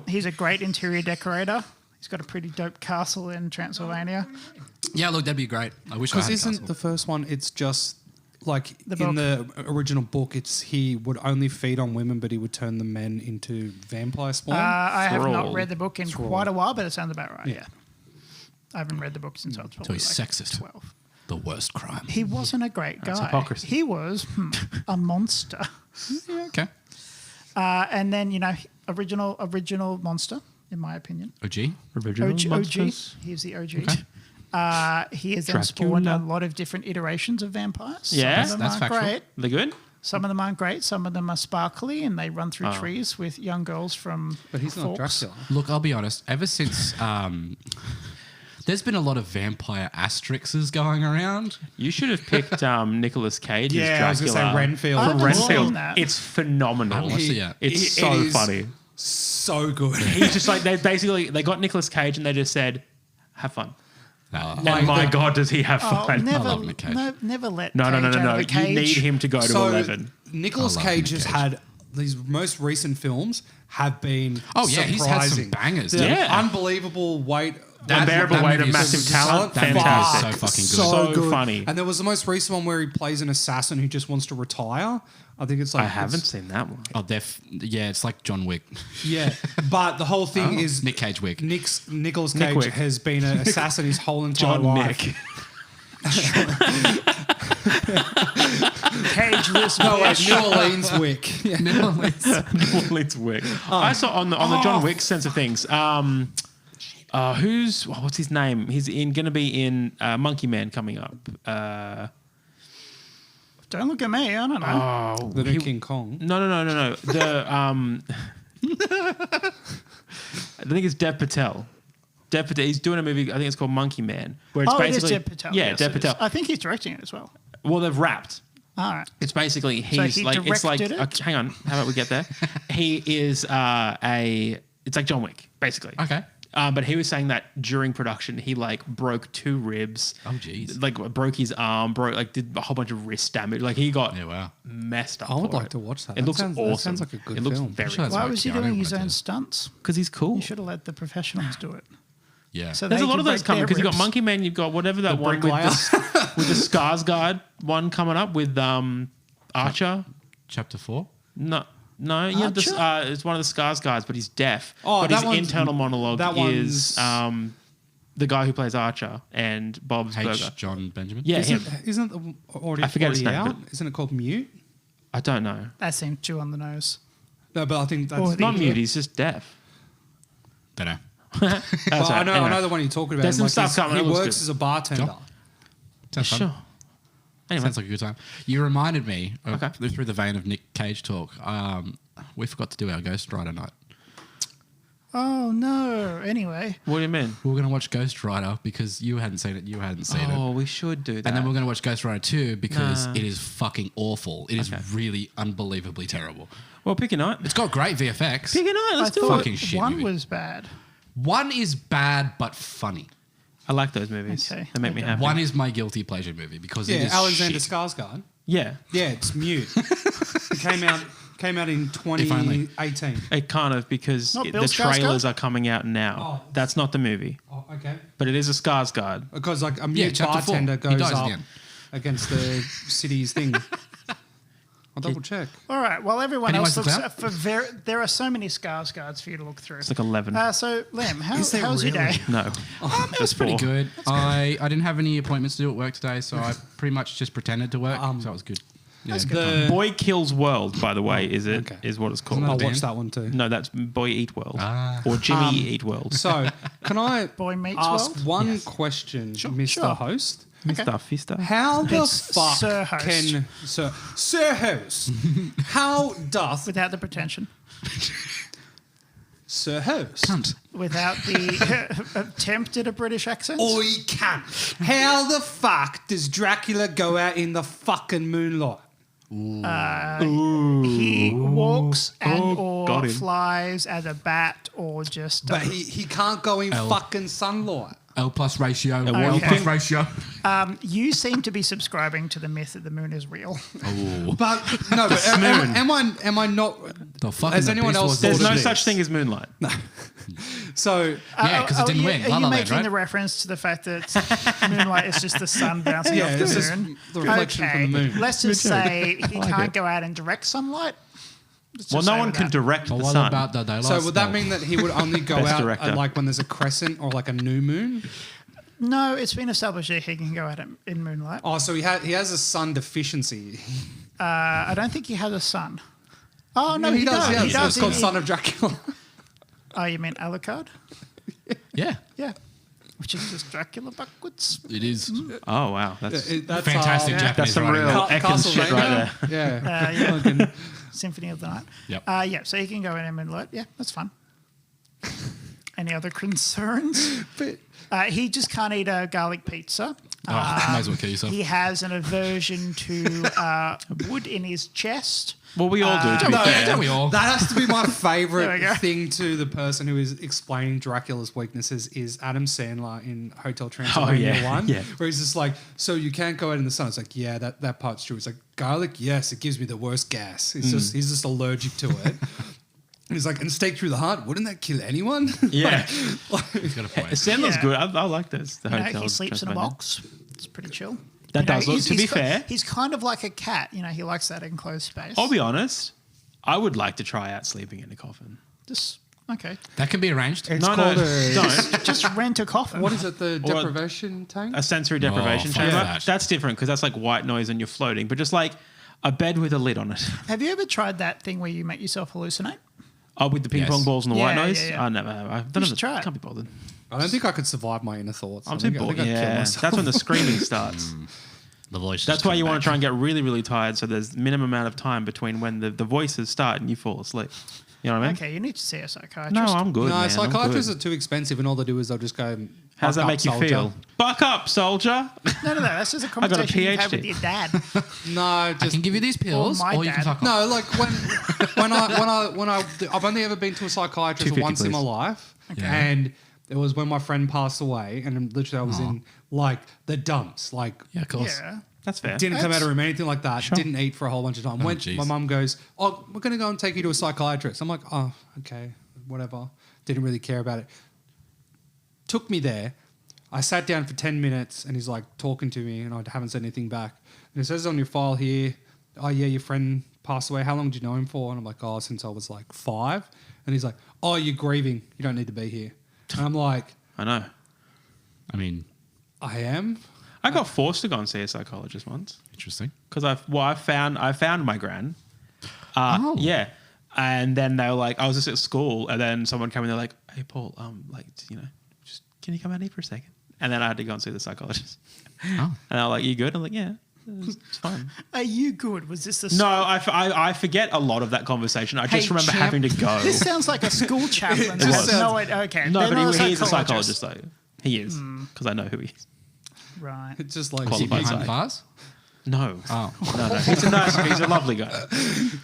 He's a great interior decorator. He's got a pretty dope castle in Transylvania. Yeah, look, that'd be great. I wish I Because had a isn't castle. the first one, it's just like The in book. the original book, it's he would only feed on women, but he would turn the men into vampire spawn. I have not Thrall. read the book in Thrall. quite a while, but it sounds about right. Yeah. Yeah. I haven't read the book since I was So probably he's like sexist. 12. The worst crime. He wasn't a great guy. That's hypocrisy. He was a monster. Okay. And then, original monster, in my opinion. OG? original OG. monsters. He's the OG. Okay. He has then spawned Dracula. a lot of different iterations of vampires. Yeah? Some of them That's aren't factual. great. They're good. Some of them aren't great. Some of them are sparkly and they run through trees with young girls from but he's not Forks. Dracula. Look, I'll be honest. Ever since there's been a lot of vampire asterisks going around. You should have picked Nicolas Cage as Yeah, I was Dracula. going to say Renfield. I From haven't Renfield. seen that. It's phenomenal. I haven't watched it yet. It's It so is funny. So good. He's just like they got Nicolas Cage and they just said, "Have fun." No, And my God, does he have Oh, fun? never, love Nick Cage. never let No. Cage out of the You cage. need him to go to 11. Nicolas I love Cage Nick has Cage. had these most recent films have been Oh, yeah, he's had some surprising. bangers, The dude. Yeah. unmassive weight. Unbearable that weight of movie is massive so- talent. that movie is Fantastic. so fucking good. So funny. And there was the most recent one where he plays an assassin who just wants to retire. I think it's like I haven't seen that one. Oh, yeah, it's like John Wick. Yeah, but the whole thing is Nick Cage Wick. Nicolas Nick Cage Wick. has been an assassin his whole entire John life. Nick. Cage this No, wait, bitch. New Orleans Wick. Yeah. New Orleans. New Orleans Wick. I saw on the John Wick sense of things. What's his name? He's going to be in Monkey Man coming up. Don't look at me. I don't know. The new King Kong. No. The I think it's Dev Patel. Dev Patel. He's doing a movie. I think it's called Monkey Man. Where it's It is basically Dev Patel. Yeah, yes, Dev it is. Patel. I think he's directing it as well. Well, they've wrapped. All right. It's basically So he's he like it's like directed it? hang on, how about we get there? He is it's like John Wick basically. Okay. But he was saying that during production he like broke 2 ribs. Oh, jeez. Like broke his arm, did a whole bunch of wrist damage. Like he got Yeah, wow. messed up. I would for like it. to watch that. It looks sounds, awesome. That sounds like a good It looks film. very Sure, that's Why what was he Keanu doing his wanted own to. stunts? because he's cool. You should have let the professionals do it. Yeah. So There's they a lot can of those break coming their because you got ribs. Monkey Man, you've got whatever that one with bricklayer. with the Skarsgård one coming up with Archer. Chapter 4. No, yeah, this, Archer? it's one of the Skarsgårds, but he's deaf. Oh, but that his one's- internal monologue that is one's- the guy who plays Archer and Bob's Burger. H. John Benjamin. Yeah, him. Isn't the already, I forget his already name, out? Isn't it called Mute? I don't know. That seemed too on the nose. No, but I think that's Or It's not the- mute. He's just deaf. Don't know. That's Well, right. I Anyway. know the one you're talking about. There's some Like, stuff coming. He It looks works good. as a bartender. Sure. Sounds fun. Sure. Anyway, Sounds like a good time. You reminded me, of, Okay. through the vein of Nick Cage talk, we forgot to do our Ghost Rider night. Oh no. Anyway, what do you mean? We were going to watch Ghost Rider because you hadn't seen it, you hadn't seen it. Oh, we should do that. And then we're going to watch Ghost Rider 2 because Nah. it is fucking awful. It is Okay. really unbelievably terrible. Well, pick a night. It's got great VFX. Pick a night. Let's I do thought it. Fucking shit one movie. was bad. One is bad but funny. I like those movies. Okay. They make me Okay. happy. One is my guilty pleasure movie because it Yeah, is Alexander shit. Skarsgård. Yeah. Yeah, it's Mute. It came out in only. 2018. It kind of because Not the Bill trailers Skarsgård? are coming out now. Oh. That's not the movie, Oh, okay. but it is a Skarsgård. Because like a Yeah, mute chapter 4. bartender He goes dies up again. against the city's thing. I'll double check. All right. Well, everyone Pennywise else the looks. Clown? There are so many Skarsgårds for you to look through. It's like 11. So, Liam, Is there how's your really? day? No. It was pretty good. I didn't have any appointments to do at work today, so I pretty much just pretended to work. So it was good. Yeah. The- Boy Kills World, by the way, is okay. what it's called. I'll band? watch that one too. No, that's Boy Eat World Ah. or Jimmy Eat World. So, can I Boy Meets ask World? one question, Mr. sure. Host? Mr. Fister. How the It's fuck Sir Host. can Sir Host? How doth Without the pretension. Sir Host? Cunt. Without the attempt at a British accent. Oi, cunt! How the fuck does Dracula go out in the fucking moonlight? He walks and got or him. flies as a bat or just. But he can't go in L. fucking sunlight. L plus ratio. Okay. L plus ratio. You seem to be subscribing to the myth that the moon is real. Oh. But no, but am I not? The fucking Has the anyone beast else was There's thought no of such this? thing as Moonlight. So Yeah, because it didn't win. La Are La you Land, making right? the reference to the fact that moonlight is just the sun bouncing Yeah, off it's the just moon? the reflection from the moon. Let's just say he like can't it. go out in direct sunlight. Let's Well, just no say one with can that. direct Well, the what sun. about the daylight? So would that spell? mean that he would only go Best out director. at, like when there's a crescent or like a new moon? No, it's been established that he can go out in moonlight. Oh, so he has a sun deficiency. I don't think he has a sun. Oh no, he does. does. Yeah, He so does. it's called He- Son of Dracula. Oh, you mean Alucard? Yeah, Yeah, which is just Dracula backwards. it is. Oh wow, that's That's Fantastic Japanese that's some writing. real Ca- Ekans shit right there. Yeah. Yeah. Fucking- Symphony of the Night. Yep. Yeah, so he can go in moonlight. Yeah, that's fun. Any other concerns? He just can't eat a garlic pizza. Oh, may as well kill yourself. He has an aversion to wood in his chest. Well, we all do. To be No, fair. don't we all? That has to be my There we favorite go. thing to the person who is explaining Dracula's weaknesses is Adam Sandler in Hotel Transylvania yeah, 1, yeah. where he's just like, so you can't go out in the sun. It's like, yeah, that part's true. It's like, garlic, yes, it gives me the worst gas. He's just allergic to it. He's like, and stake through the heart, wouldn't that kill anyone? Yeah, He's got a point. Sandler's Yeah. good. I like this. The You know, hotel he sleeps in a Transylvania. box. It's pretty chill. That You know, does look. he's- To be he's ki- fair, he's kind of like a cat. You know, he likes that enclosed space. I'll be honest. I would like to try out sleeping in a coffin. Just okay. That can be arranged. It's No, called no, a... don't. Just rent a coffin. What is it, the Or- deprivation tank? A sensory deprivation fuck chamber. that. That's different because that's like white noise and you're floating. But just like A bed with a lid on it. Have you ever tried that thing where you make yourself hallucinate? Oh, with the ping Yes. pong balls and the Yeah, white noise? yeah, yeah. I never have. I don't You know. should try it. Can't be bothered. I don't think I could survive my inner thoughts. I'm I too think bored. I'd kill Yeah, myself. that's when the screaming starts. The voice. That's why you want to try and get really, really tired. So there's minimum amount of time between when the voices start and you fall asleep. You know what I mean? Okay, you need to see a psychiatrist. No, I'm good. No, man. I'm psychiatrists good. are too expensive, and all they do is they'll just go. How's that "Buck make up, you soldier." feel? Buck up, soldier. No, that's just a got a conversation you have with PhD. your dad. No, I just can give you these pills, my or you can dad. fuck off. no. Like I've only ever been to a psychiatrist 250, once in my please. life, Okay. and it was when my friend passed away, and literally I was in like the dumps, like. Yeah, of course. Yeah. That's fair. Didn't come out of room, anything like that. Didn't eat for a whole bunch of time. Oh, When jeez. my mum goes, "Oh, we're going to go and take you to a psychiatrist." I'm like, "Oh, okay, whatever." Didn't really care about it. Took me there. I sat down for 10 minutes, and he's like talking to me, and I haven't said anything back. And it says on your file here, "Oh yeah, your friend passed away. How long did you know him for?" And I'm like, "Oh, since I was like 5." And he's like, "Oh, you're grieving. You don't need to be here." And I'm like, I know. I mean, "I am." I got forced to go and see a psychologist once interesting. because I found my gran. Oh. Yeah. And then they were like, I was just at school, and then someone came in. They're like, "Hey, Paul, just can you come out here for a second?" And then I had to go and see the psychologist. Oh. And they were like, "You good?" I'm like, "Yeah, it's fine." Are you good? Was this a No, I forget a lot of that conversation. I just Hey, remember champ. having to go. This sounds like a school chaplain. It was. No, okay. No, They're but not he's a psychologist though. He is because I know who he is. Right. It's just like Is he Qualified behind psych. bars? No, Oh. no, he's a nice. He's a lovely guy.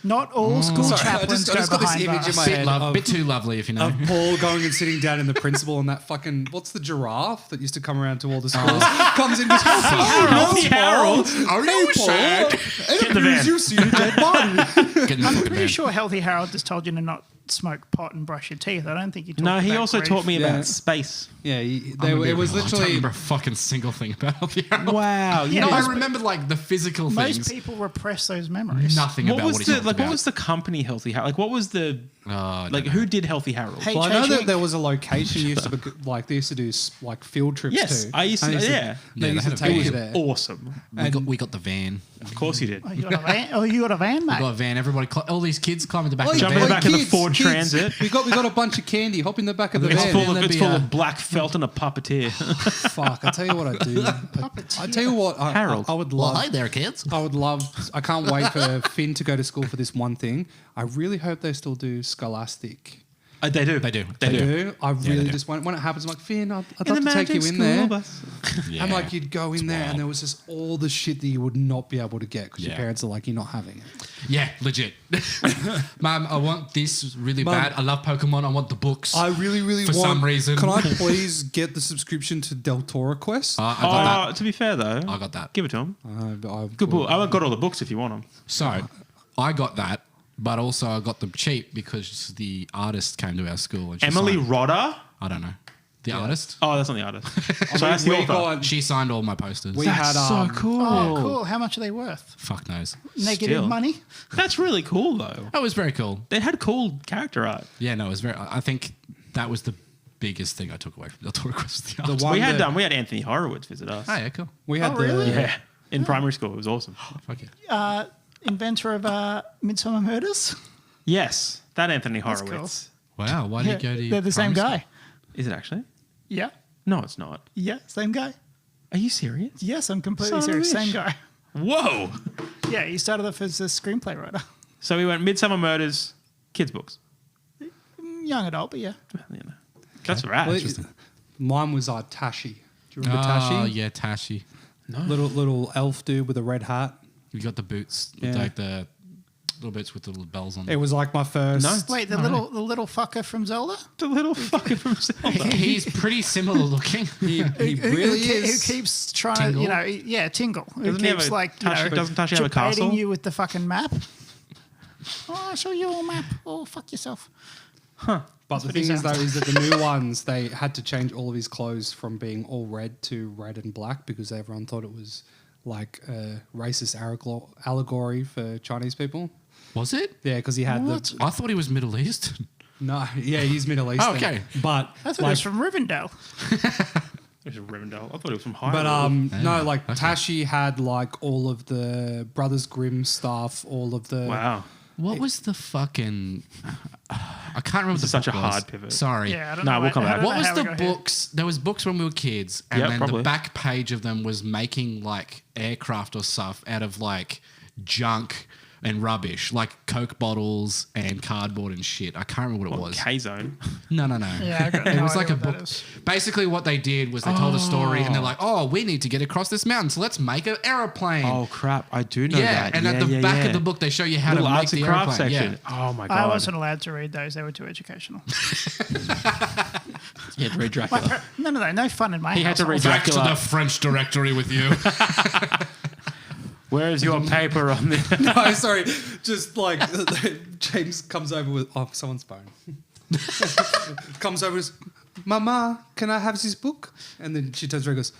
Not all school Sorry, I chaplains just go got this behind image in bars. my Bit, head of- bit too lovely, if you know. of Paul going and sitting down in the principal and that fucking what's the giraffe that used to come around to all the schools comes in and goes, Healthy Harold. Are you sad? Get in the van. you see a dead body. Get in the I'm fucking pretty van. sure Healthy Harold just told you to not smoke pot and brush your teeth. I don't think you talked No, he about also grief. taught me Yeah. about space. Yeah, I'm gonna be it was real. I don't literally remember a fucking single thing about Healthy Harold. Wow. Yeah, No, I most- remembered like the physical Most things. people repress those memories. Nothing What about was what he the talked like? about. What was the company Healthy Harold? Like, what was the I like? don't Who know. did Healthy Harold? Hey, well, I know Changing- that there was a location used to like they used to do like field trips Yes, to. I used to. And Yeah, They Yeah, used they to had a take you van. there. awesome. we got the van. Of course you did. Oh, you got a van? Oh, you got a van, We mate? got a van. Everybody, all these kids climb in the back of the Jump in van. the back of the Ford kids, Transit. We got a bunch of candy. Hop in the back of the It's van. full of there'd it's be full a- of black felt and a puppeteer. Fuck! I tell you what I do. I tell you what, Harold. I would love. there, kids. I would love. I can't wait for Finn to go to school for this one thing. I really hope they still do Scholastic. They do. They do. They They do. I really do. just when it happens, I'm like Finn, I'd In love the to take you magic in there. school bus. Yeah. And like you'd go in there, wild. and there was just all the shit that you would not be able to get because your Yeah. parents are like, you're not having it. Yeah, legit. Mum, I want this really Mum, bad. I love Pokemon. I want the books. I really, really For want. some reason. Can I please get the subscription to Del Toro Quest? I got To be fair though, I got that. Give it to him. I've Good book. I got all the books if you want them. So, I got that, but also I got them cheap because the artist came to our school. And she Emily signed, Rodder. I don't know. The artist? Oh, that's not the artist. So that's the we author. got- She signed all my posters. We That's had so cool. Oh, cool. How much are they worth? Fuck knows. Negative Still. money? That's really cool though. That was very cool. They had cool character art. Yeah, no, it was very. I think that was the biggest thing I took away from the Tour was the art. one We had that- we had Anthony Horowitz visit us. Oh, yeah, cool. we had Oh, the really? Yeah, in primary school, it was awesome. Fuck yeah. Inventor of Midsummer Murders? Yes, that Anthony That's Horowitz. Wow, why did you go to They're the same primary guy. Is it actually? Yeah. No, it's not. Yeah, same guy. Are you serious? Yes, I'm completely Son of a serious. Same bitch. guy. Whoa! Yeah, he started off as a screenplay writer. So we went Midsummer Murders, kids books. Young adult, but yeah. Well, you know, that's right. Well, mine was Tashi. Do you remember Oh, Tashi? yeah, Tashi. Little elf dude with a red hat. You got the boots, Yeah. like the little boots with the little bells on It them. was like my first. No. Wait, the little fucker from Zelda? the little fucker from Zelda. He's pretty similar looking. He really who is. keeps trying Tingle? to, Tingle. Who Doesn't he have keeps a like, Tashi- doesn't Tashi have a debating castle? you with the fucking map. Oh, I'll show you a map. Oh, fuck yourself. But the what he thing is, though, sounds is that the new ones, they had to change all of his clothes from being all red to red and black because everyone thought it was like a racist allegory for Chinese people. Was it? Yeah, because he had What? the. I thought he was Middle East. No, yeah, he's Middle Eastern. Okay. But I thought it was from Rivendell. of Rivendell. I thought it was from Hyrule. But no, like Tashi had like all of the Brothers Grimm stuff, all of the wow. What was the fucking? I can't remember. This the is such book a was. hard pivot. Sorry. Yeah, I don't No, know. we'll come I back. don't know What was how we the got here. books? There was books when we were kids, and Yeah, then probably. the back page of them was making like aircraft or stuff out of like junk and rubbish, like Coke bottles and cardboard and shit. I can't remember what it was. K-Zone. No. Yeah, I got It no was like a idea what that book. is. Basically, what they did was they told a story, and they're like, "Oh, we need to get across this mountain, so let's make an aeroplane." Oh crap! I do know yeah, that. and at the back of the book, they show you how Little to make arts the and crafts aeroplane. section. Yeah. Oh my god! I wasn't allowed to read those. They were too educational. He had to read Dracula. No fun in my He had to household. read Back to Dracula. the French directory with you. Where is your paper on the? No, sorry. Just like James comes over with someone's phone. Comes over and says, Mama, can I have this book? And then she turns around and goes,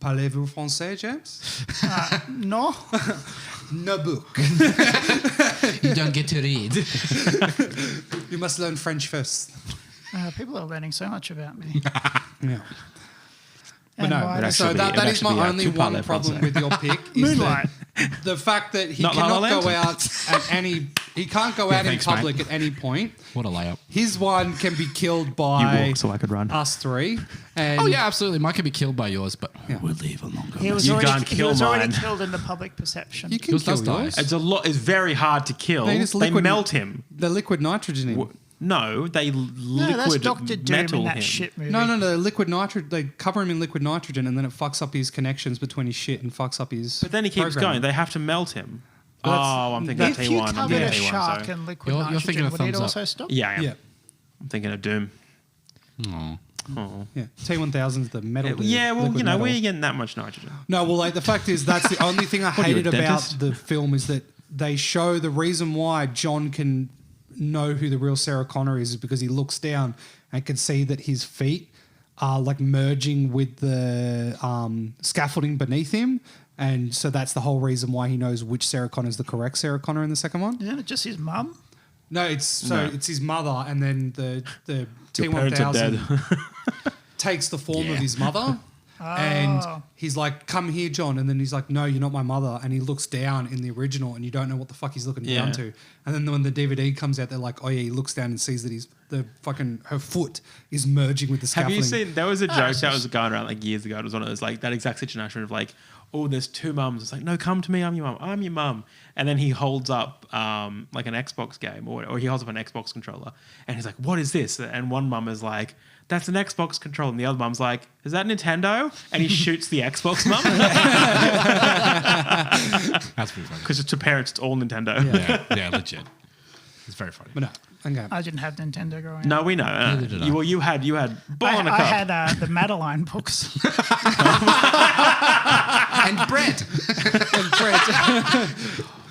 Parlez-vous français, James? No. No book. You don't get to read. You must learn French first. People are learning so much about me. Yeah. But And no, why- It so actually that be- it is my actually be, only tu one parles problem français. with your pick is Moonlight. the fact that he Not La La cannot go Land? out at any, he can't go out in thanks, mate. public at any point. What a layup. His one can be killed You by walk so I could run. us three. And Oh yeah, absolutely. Mine could be killed by yours, but Yeah. we'll leave a longer. He was You already, can't he kill was already mine. killed in the public perception. you can Yours kill does die. yours. It's a lot. It's very hard to kill. They just They liquid- melt him. The liquid nitrogen in. No, they No, that's liquid Dr. Doom metal in that him. shit movie. No, liquid nitrogen. They cover him in liquid nitrogen, and then it fucks up his connections between his shit and fucks up his. But then he keeps programming. going. They have to melt him. Well, that's- Oh, I'm thinking of If you T1. I'm covered thinking a of T1. shark Sorry. in liquid You're thinking nitrogen, of would it thumbs up. also stop? Yeah, I am. Yeah, I'm thinking of Doom. Oh. Oh. yeah. T1000's the metal. Yeah, well, liquid you know, metal. where are you getting that much nitrogen? No, well, like the fact is that's the only thing I are you, hated a about dentist? the film is that they show the reason why John can know who the real Sarah Connor is because he looks down and can see that his feet are like merging with the scaffolding beneath him. And so that's the whole reason why he knows which Sarah Connor is the correct Sarah Connor in the second one. Isn't it just his mum? No, it's No. it's his mother, and then the Your parents are dead. T1000 takes the form of his mother, and he's like, "Come here, John," and then he's like, "No, you're not my mother," and he looks down in the original, and you don't know what the fuck he's looking down Yeah. to, and then when the DVD comes out, they're like, "Oh yeah," he looks down and sees that her foot is merging with the Have scaffolding. you seen? There was a joke that was going around like years ago. It was one of those like that exact situation of like, oh, there's two mums. It's like, no, come to me. I'm your mum. I'm your mum. And then he holds up like an Xbox game or he holds up an Xbox controller, and he's like, what is this? And one mum is like, that's an Xbox controller, and the other mum's like, is that Nintendo? And he shoots the Xbox mum That's pretty funny. because to parents it's all Nintendo. Yeah, legit. It's very funny. But no, okay. I didn't have Nintendo growing up. No, we know. Neither did I. You had ball on a I cup. had the Madeline books. And bread.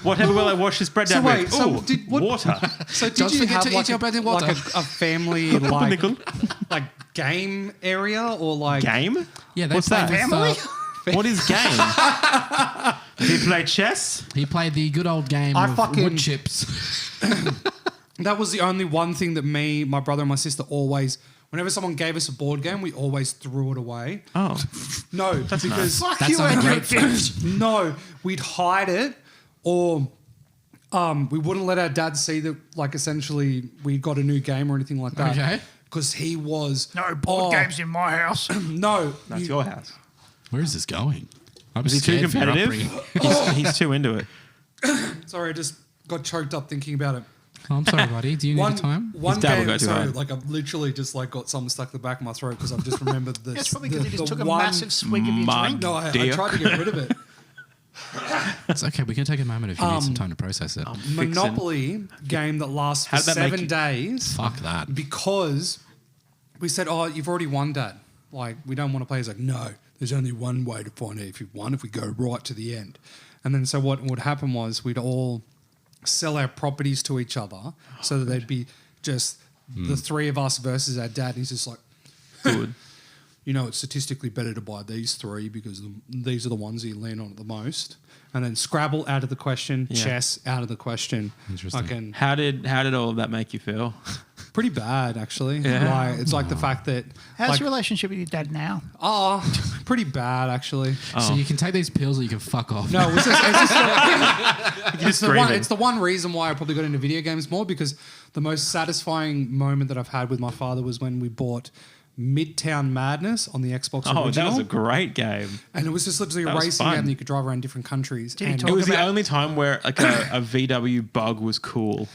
Whatever will I wash this bread down with? so Ooh, did- what- water. So did Don't you forget have to eat like your bread in water. like a family like Nickel. like game area or like Game? Yeah, they What's played that? with, Family? What is game? Do you play chess? he played the good old game I of fucking- wood chips. That was the only one thing that me, my brother, and my sister always. Whenever someone gave us a board game, we always threw it away. Oh. No, because Fuck That's you not and your great gift. no, we'd hide it, or we wouldn't let our dad see that. Like essentially, we got a new game or anything like that. Okay. Because he was No board games in my house. No, That's your house. Where is this going? I'm Is he too scared for your competitive? upbringing. He's too into it. Sorry, I just got choked up thinking about it. Oh, I'm sorry, buddy. Do you need a time? One dad will game, go too so hard. like I've literally just like got something stuck in the back of my throat because I've just remembered this. It's probably because you just took a one- massive swig of your mug. drink. No, I Dick. tried to get rid of it. It's okay. We can take a moment if you need some time to process it. Monopoly game that lasts for How did that make 7 you- days Fuck that. because we said, "Oh, you've already won, Dad. Like, we don't want to play." He's like, "No, there's only one way to find out if you've won if we go right to the end." And then so what would happen was we'd all sell our properties to each other so that they'd be just the three of us versus our dad. And he's just like, Good. you know, it's statistically better to buy these three because these are the ones that you lean on at the most. And then Scrabble out of the question, Yeah. chess out of the question. Interesting. Fucking How did all of that make you feel? Pretty bad, actually. Yeah. Like, it's like the fact that... How's like, your relationship with your dad now? Oh, pretty bad, actually. So you can take these pills or you can fuck off. No, it's grieving. the one reason why I probably got into video games more, because the most satisfying moment that I've had with my father was when we bought Midtown Madness on the Xbox Oh, original. that was a great game. And it was just literally That a was racing fun. game that you could drive around different countries. Did he And- talk It was the about- only time where like a VW bug was cool.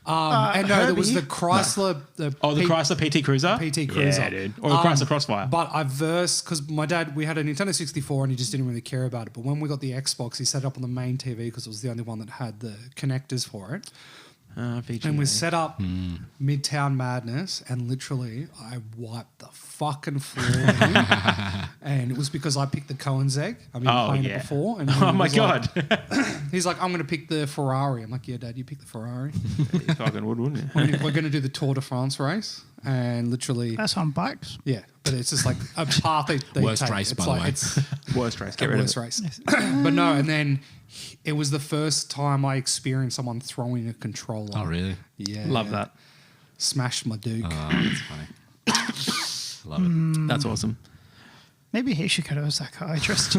and no, there was Herbie? the Chrysler... The Chrysler PT Cruiser? PT Cruiser. Yeah, dude. Or the Chrysler Crossfire. But I versed, because my dad, we had a Nintendo 64 and he just didn't really care about it. But when we got the Xbox, he set it up on the main TV because it was the only one that had the connectors for it. VGA. And we set up Midtown Madness, and literally I wiped the fucking floor. And it was because I picked the Cohen's egg. I've been playing it before. And Oh he my was God. like- he's like, I'm going to pick the Ferrari. I'm like, yeah, Dad, you pick the Ferrari. You fucking would, wouldn't you? We're going to do the Tour de France race. And literally, That's on bikes. yeah, but it's just like a path they Worst take. race, It's by the like, way. It's Worst race. Get the rid of worst it. race. But no, and then it was the first time I experienced someone throwing a controller. Oh, really? Yeah. Love that. Smashed my Duke. Oh, that's funny. Love it. That's awesome. Maybe he should go to a psychiatrist.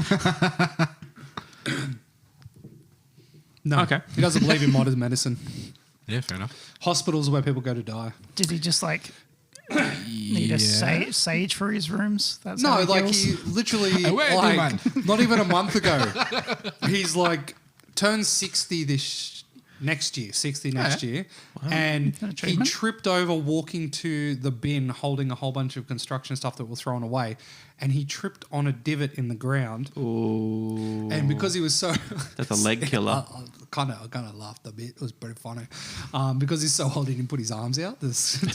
No, Okay. he doesn't believe in modern medicine. Yeah, fair enough. Hospitals are where people go to die. Did he just like need a sage for his rooms? That's No, how like heals? he literally, Hey, where do like not even a month ago, he's like turned 60 next year, 60 next year, and Is that a he treatment? tripped over walking to the bin holding a whole bunch of construction stuff that were thrown away, and he tripped on a divot in the ground. Ooh. And because he was so That's a leg killer. I kind of laughed a bit. It was pretty funny because he's so old he didn't put his arms out to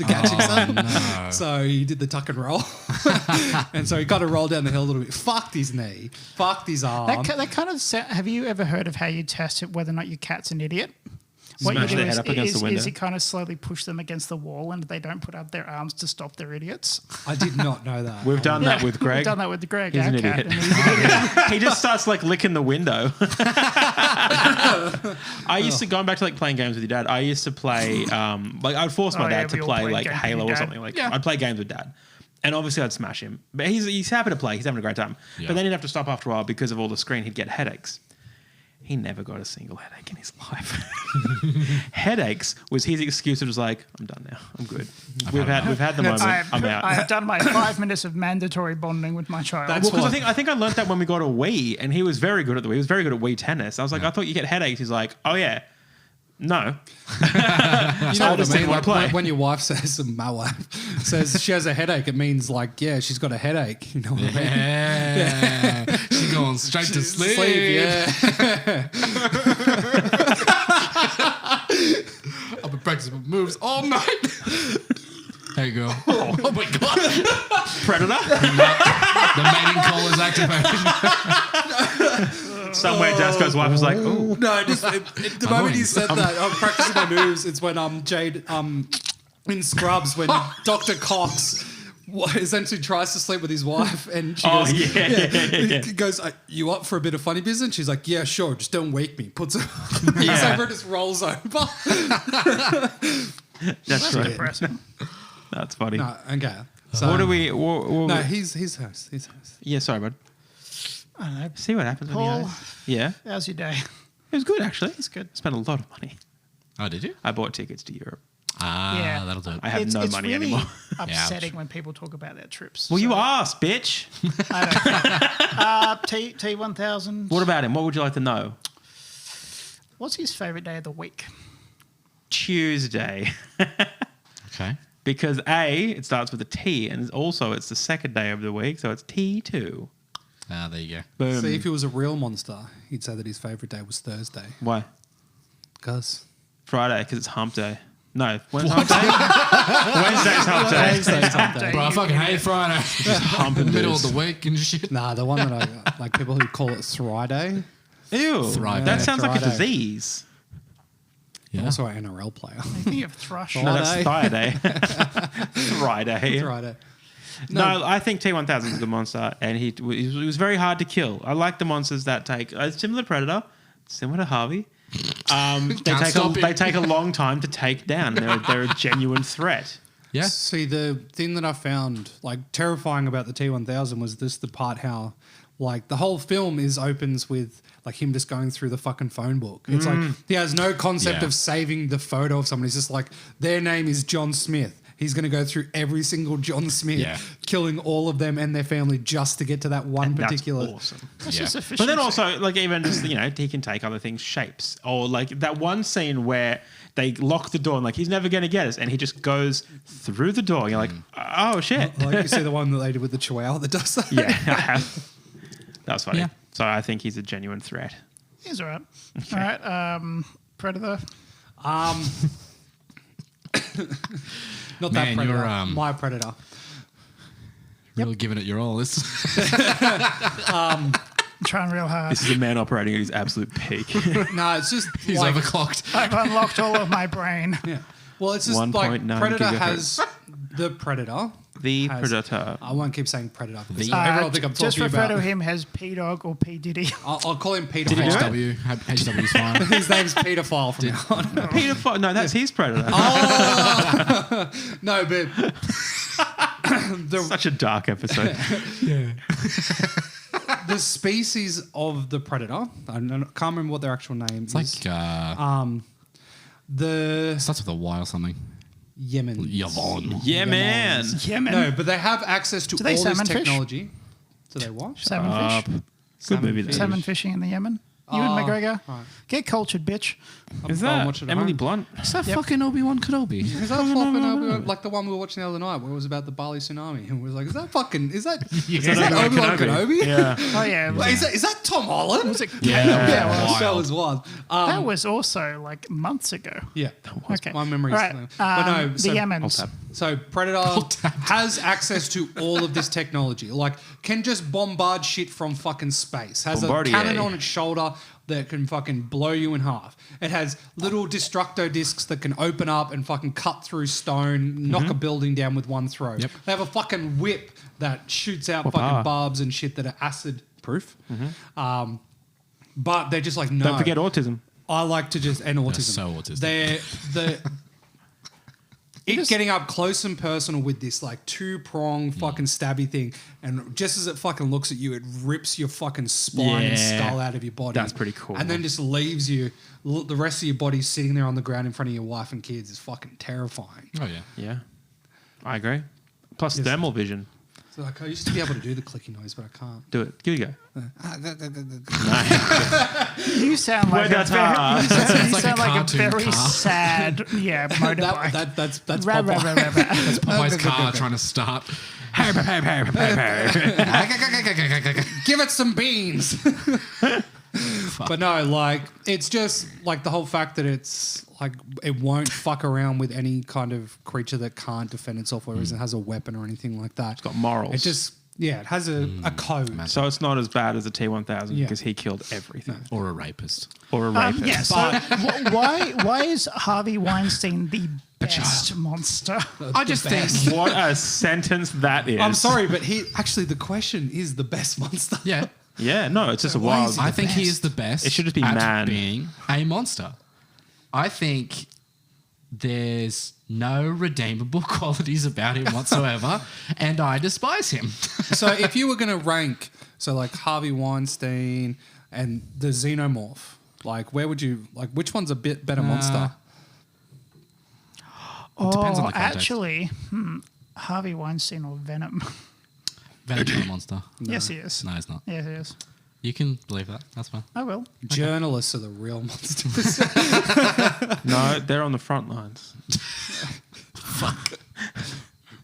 catch himself. no. So he did the tuck and roll, and so he kind of rolled down the hill a little bit. Fucked his knee, fucked his arm. That kind of have you ever heard of how you test it whether or not your cat's an idiot? What Smash you do their head up against the window. is you kind of slowly push them against the wall and they don't put up their arms to stop their idiots. I did not know that. We've done that with Greg. We've done that with Greg, He's our an cat. idiot. And he's an idiot. He just starts like licking the window. I used to, going back to like playing games with your dad, I used to play, like I'd force my Oh, yeah, dad to we all play played like games with Halo your or dad. something. Like Yeah. I'd play games with dad. And obviously I'd smash him. But he's happy to play. He's having a great time. Yeah. But then he'd have to stop after a while because of all the screen. He'd get headaches. He never got a single headache in his life. Headaches was his excuse. It was like, I'm done now. I'm good. We've had the moment. I'm out. I have done my 5 minutes of mandatory bonding with my child. That's Well, because I think I learned that when we got a Wii, and he was very good at the Wii. He was very good at Wii tennis. I was like, I thought you get headaches. He's like, oh yeah, no. You know what I just didn't mean? wanna Like play. when your wife says, my wife says she has a headache, it means like, yeah, she's got a headache. You know what I mean? Yeah. She's going straight to sleep. Yeah. I've been practicing my moves all night. There you go. Oh my God. Predator. The mating call is activated. Somewhere Jasper's wife was like, ooh. No, just the moment you said that, I'm practicing my moves. It's when Jade in Scrubs when Dr. Cox essentially tries to sleep with his wife, and she Oh, goes, yeah. He goes, you up for a bit of funny business? She's like, yeah, sure, just don't wake me. Puts her Yeah. over, just rolls over. That's right. Depressing. That's funny. No, okay. So, What do we? No, he's host. He's host. Yeah, sorry, bud. I don't know. See what happens when Paul, you Yeah, how's your day? it was good actually. It's good. Spent a lot of money. Oh, did you? I bought tickets to Europe. Yeah. That'll do it. I have it's no it's money really anymore. upsetting when people talk about their trips. Well, you So, asked, bitch. I don't know. T1000. What about him? What would you like to know? What's his favorite day of the week? Tuesday. Okay. Because A, it starts with a T, and also it's the second day of the week, so it's T2. Ah, there you go. Boom. See, if he was a real monster, he'd say that his favourite day was Thursday. Why? Because Friday, because it's hump day. No, when's hump day? Wednesday's hump day. Wednesday's hump day. Bro, I fucking hate Friday. Humping Middle dudes. of the week and shit. Nah, the one that I like, people who call it Thriday. Ew. Thrive That day. sounds like a Friday. disease. Yeah. Also an NRL player. I think of thrush. No, that's Friday. Friday. Friday. Thriday. No, I think T1000 is a good monster, and he was very hard to kill. I like the monsters that take similar to Predator, similar to Harvey. Can't stop they it. take a long time to take down. They're a genuine threat. Yeah. See, the thing that I found like terrifying about the T-1000 was the part how like the whole film opens with like him just going through the fucking phone book. It's like he has no concept Yeah. of saving the photo of someone. He's just like, their name is John Smith. He's going to go through every single John Smith, Yeah. killing all of them and their family just to get to that one And that's particular. awesome. That's Yeah. just But efficiency. then also, like, even just, you know, he can take other things, shapes. Or, like, that one scene where they lock the door and, like, he's never going to get us. And he just goes through the door. And you're like, oh, shit. Like you see the one that they did with the Chihuahua that does that. Yeah, I have. That was funny. Yeah. So I think he's a genuine threat. He's all right. All right. Predator. Not Man, that Predator. you're, My Predator. Really giving it your all. This. I'm trying real hard. This is a man operating at his absolute peak. No, it's just He's like, overclocked. I've unlocked all of my brain. yeah. Well, it's just like 1.9 Predator gigahertz. has the Predator. The has- Predator. I won't keep saying Predator because The- everyone will think I'm Just talking refer about. to him as P Dog or P Diddy. I'll call him Peter. Did he do File. it? HW's fine. His name's Peter File from now on. Peter No, that's his Predator. No, but Such a dark episode. the species of the Predator, I can't remember what their actual name It's is. like The starts with a Y or something. Yemen. Yvonne. Yeah, man. Yeah, man. No, but they have access to Do all they this salmon fish? technology. Do they what? Salmon Up. fish. Good movie, though. Salmon fishing in the Yemen. Ewan Oh, McGregor. right. Get cultured, bitch. Is I'll that watch it at Emily home. Blunt? Is that Yep. fucking Obi-Wan Kenobi? Is that fucking like the one we were watching the other night where it was about the Bali tsunami and we was like, is that Obi-Wan Kenobi? Yeah. Oh, yeah. Wait, is that Tom Holland? Was it Yeah. Yeah, well, Wild. that was wild. that was also like months ago. Yeah, Okay. my memory's All right. but no, the so, Yemens. so Predator has access to all of this technology. Like, can just bombard shit from fucking space. Has Bombardier. a cannon on its shoulder that can fucking blow you in half. It has little destructo discs that can open up and fucking cut through stone, knock a building down with one throw. Yep. They have a fucking whip that shoots out What power? fucking barbs and shit that are acid proof. But they're just like, no. Don't forget autism. I like to just and autism. so autistic. It's getting up close and personal with this like two-prong fucking stabby thing, and just as it fucking looks at you, it rips your fucking spine and Yeah. skull out of your body. That's pretty cool. And then just leaves you the rest of your body sitting there on the ground in front of your wife and kids is fucking terrifying. Oh yeah. Yeah. I agree. Plus Yes. thermal vision. So like I used to be able to do the clicky noise, but I can't. Do it. Give it a go. You sound like Well, that's hard. you like sound a like a cartoon very car. sad, motorbike. That's Rah, rah, Popeye. rah, rah, rah. That's Popeye's car trying to start. Give it some beans. But no, like it's just like the whole fact that it's like it won't fuck around with any kind of creature that can't defend itself or isn't has a weapon or anything like that. It's got morals. It just it has a code. So it's not as bad as the T-1000 Yeah. because he killed everything. Or a rapist. Or a rapist. Yeah, so why is Harvey Weinstein the best monster? I just think. What a sentence that is. I'm sorry, but he actually the question is the best monster. Yeah. Yeah, no, it's just a Why wild. is he I the think he best? is the best. It should just be at man. being a monster. I think there's no redeemable qualities about him whatsoever, and I despise him. So if you were going to rank, so like Harvey Weinstein and the Xenomorph, like where would you like? Which one's a bit better monster? depends on the context. Actually, Harvey Weinstein or Venom? Venom's not a monster. Yes, he is. No, he's not. Yes, he is. You can believe that. That's fine. I will. Journalists are the real monsters. No, they're on the front lines.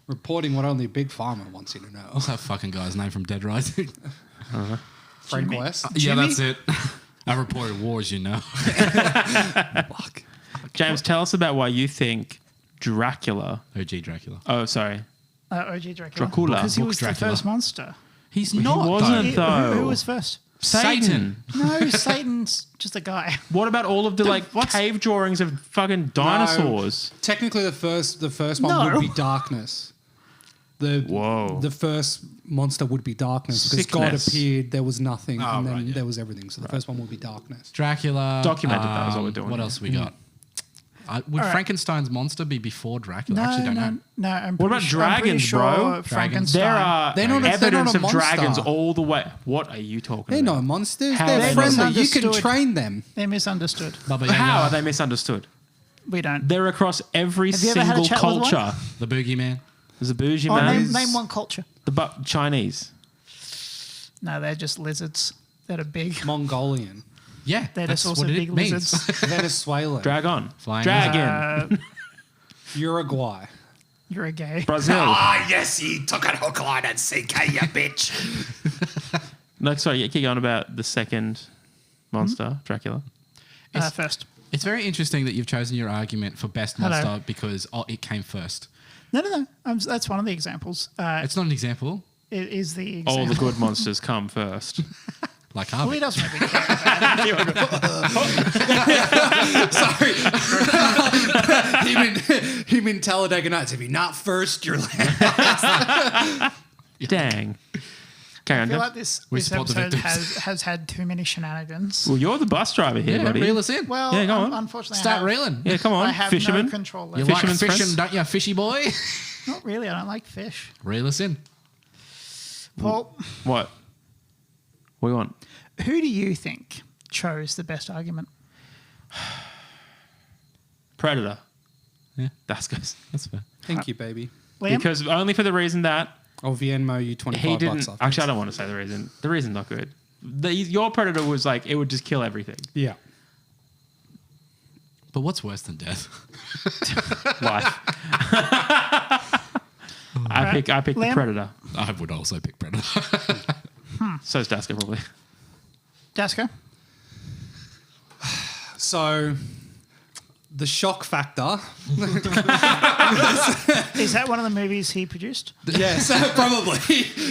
Reporting what only Big Pharma wants you to know. What's that fucking guy's name from Dead Rising? Frank West. Yeah, that's it. I reported wars, you know. Fuck. James, tell us about why you think Dracula. OG Dracula. Oh, sorry. OG Dracula. Dracula. Because he Book was Dracula. the first monster. He's He not. wasn't, though. though. Who was first? Satan. No, Satan's just a guy. What about all of the cave drawings of fucking dinosaurs? Technically, the first one No. would be darkness. Whoa. The first monster would be darkness because God Sickness. appeared, there was nothing, and then right, yeah. there was everything. So the first one would be darkness. Dracula. Documented, that was what we're doing What here. else we got? Would right. Frankenstein's monster be before Dracula? I actually don't know. No. I'm What pretty about sure, I'm pretty dragons, sure bro? Frankenstein. There are They're not evidence a of monster. dragons all the way. What are you talking They're about? not monsters. How They're are they friendly. You can misunderstood? train them. They're misunderstood. Baba How Yaga, are they misunderstood? We don't. They're across every Have you ever had a single chat with one? culture. the boogeyman? There's a bougie Oh, man. name one culture. The Chinese. No, they're just lizards that are big. Mongolian. Yeah, They're that's just also what it big means. lizards. Venezuelan. Dragon. Flying Dragon. Uruguay. You're a gay. Brazil. Yes, he took a hook, line, and sinker, you bitch. No, sorry, keep going about the second monster, Dracula. First. It's very interesting that you've chosen your argument for best Hello. monster because it came first. No. That's one of the examples. It's not an example. It is the example. All the good monsters come first. Like Well, he Harvey. doesn't really care about it. Him in Talladega Nights. If you're not first, you're last. Dang. Carry I on, feel Jeff. like this We episode support the victims. has had too many shenanigans. Well, you're the bus driver here, Yeah, buddy. reel us in. Well, Yeah, go on. unfortunately, Start I have, reeling. Yeah, come on. I have Fisherman. no control You left. like Fisherman's fishing, friends? don't you, fishy boy? Not really. I don't like fish. Reel us in. Paul, What? What do you want? who do you think chose the best argument? Predator. Yeah. That's good. That's fair. Thank you, baby. Liam? Because only for the reason that Or Venmo you 25 he bucks didn't. after. Actually, I don't want to say the reason. The reason's not good. Your Predator was like, it would just kill everything. Yeah. But what's worse than death? Life. I pick the Liam? Predator. I would also pick Predator. So's Daska probably. Daska? So the shock factor. Is that one of the movies he produced? Yes, probably.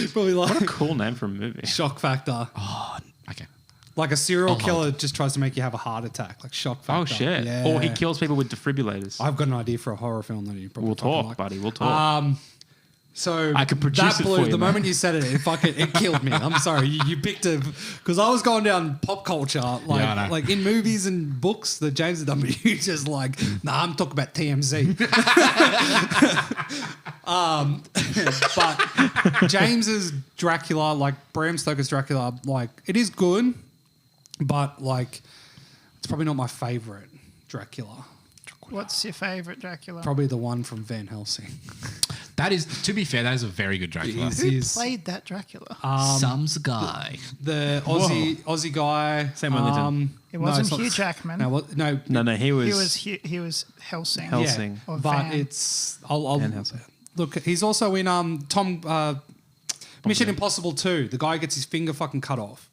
Probably like Cool name for a movie. shock factor. Okay. Like a serial I'll killer just tries to make you have a heart attack. Like shock factor. Oh shit! Yeah. Or he kills people with defibrillators. I've got an idea for a horror film that you probably We'll fucking talk, like. buddy. We'll talk. So I could produce that it blew, for you, the mate. moment you said it, it killed me. I'm sorry, you picked a because I was going down pop culture, like I know. like in movies and books that James has done, but you just like, nah, I'm talking about TMZ. But James's Dracula, like Bram Stoker's Dracula, like it is good, but like it's probably not my favorite Dracula. What's your favourite Dracula? Probably the one from Van Helsing. That is, to be fair, that is a very good Dracula. Who played that Dracula? Some's guy. The Aussie guy. Sam Worthington. It wasn't it's not- Hugh Jackman. No, No, he was. He was Helsing. Helsing. Or but Van. it's Van Helsing. look. He's also in Mission Impossible 2. The guy gets his finger fucking cut off.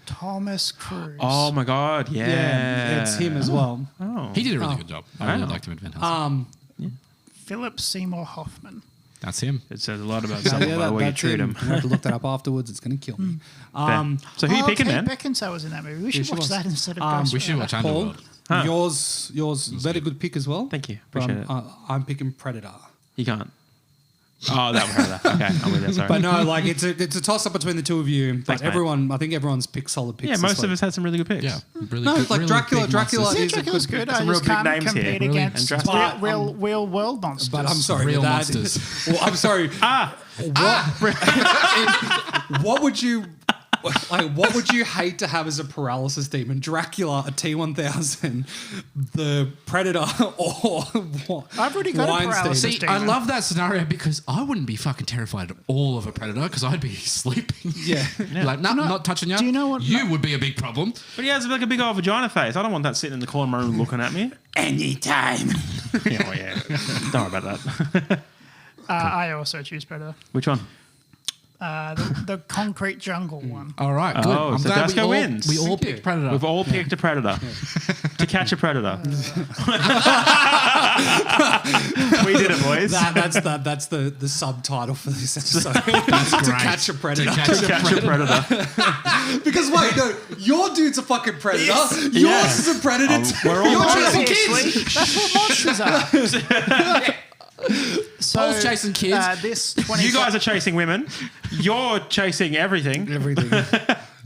Thomas Cruise. Oh my god! Yeah, Yeah, it's him as well. Oh, He did a really good job. I really Wow. liked him in Van Helsing. Philip Seymour Hoffman. That's him. it says a lot about someone by the way you that's treat him. I have to look that up afterwards. It's going to kill me. Fair. So who you picking, Kate man? Beckinsale was in that movie. We should she watch was. that instead of Ghost We should Rider. watch Paul, Underworld. Huh. yours, very good pick as well. Thank you. But Appreciate it. I'm picking Predator. You can't. Oh, that one. Okay, I'm with that. Sorry. But no, like it's a toss up between the two of you. But Thanks, mate. I think everyone's picked solid picks. yeah, this most of week. us had some really good picks. Yeah. Really No, good, like really Dracula- big Dracula monsters. Yeah, is a Dracula's good- good. I some just real big can't names here. compete Really? against And Dracula- real world monsters. But I'm sorry, Real that- monsters. Well, I'm sorry. What would you like? What would you hate to have as a paralysis demon? Dracula, a T1000, the Predator, or what? I've already got a Weinstein. paralysis See, I demon. love that scenario because I wouldn't be fucking terrified at all of a predator because I'd be sleeping. Yeah. Like, nah, not touching you. do you know what- You would be a big problem. But he has like a big old vagina face. I don't want that sitting in the corner of my room looking at me. Anytime. Yeah, oh yeah. Don't worry about that. I also choose Predator. Which one? The concrete jungle one. All right, good. Oh, I'm so glad Dasko wins. We all Thank picked predator. We've all picked a predator to catch a predator. We did it, boys. That's the subtitle for this episode. That's to great. catch a predator. To catch To a catch a predator. Because wait, no, your dude's a fucking predator. Yours Yeah. is a predator too. we're all You're predators. chasing kids. Seriously, that's what monsters are. Paul's chasing kids. This You guys are chasing women. You're chasing everything. Everything.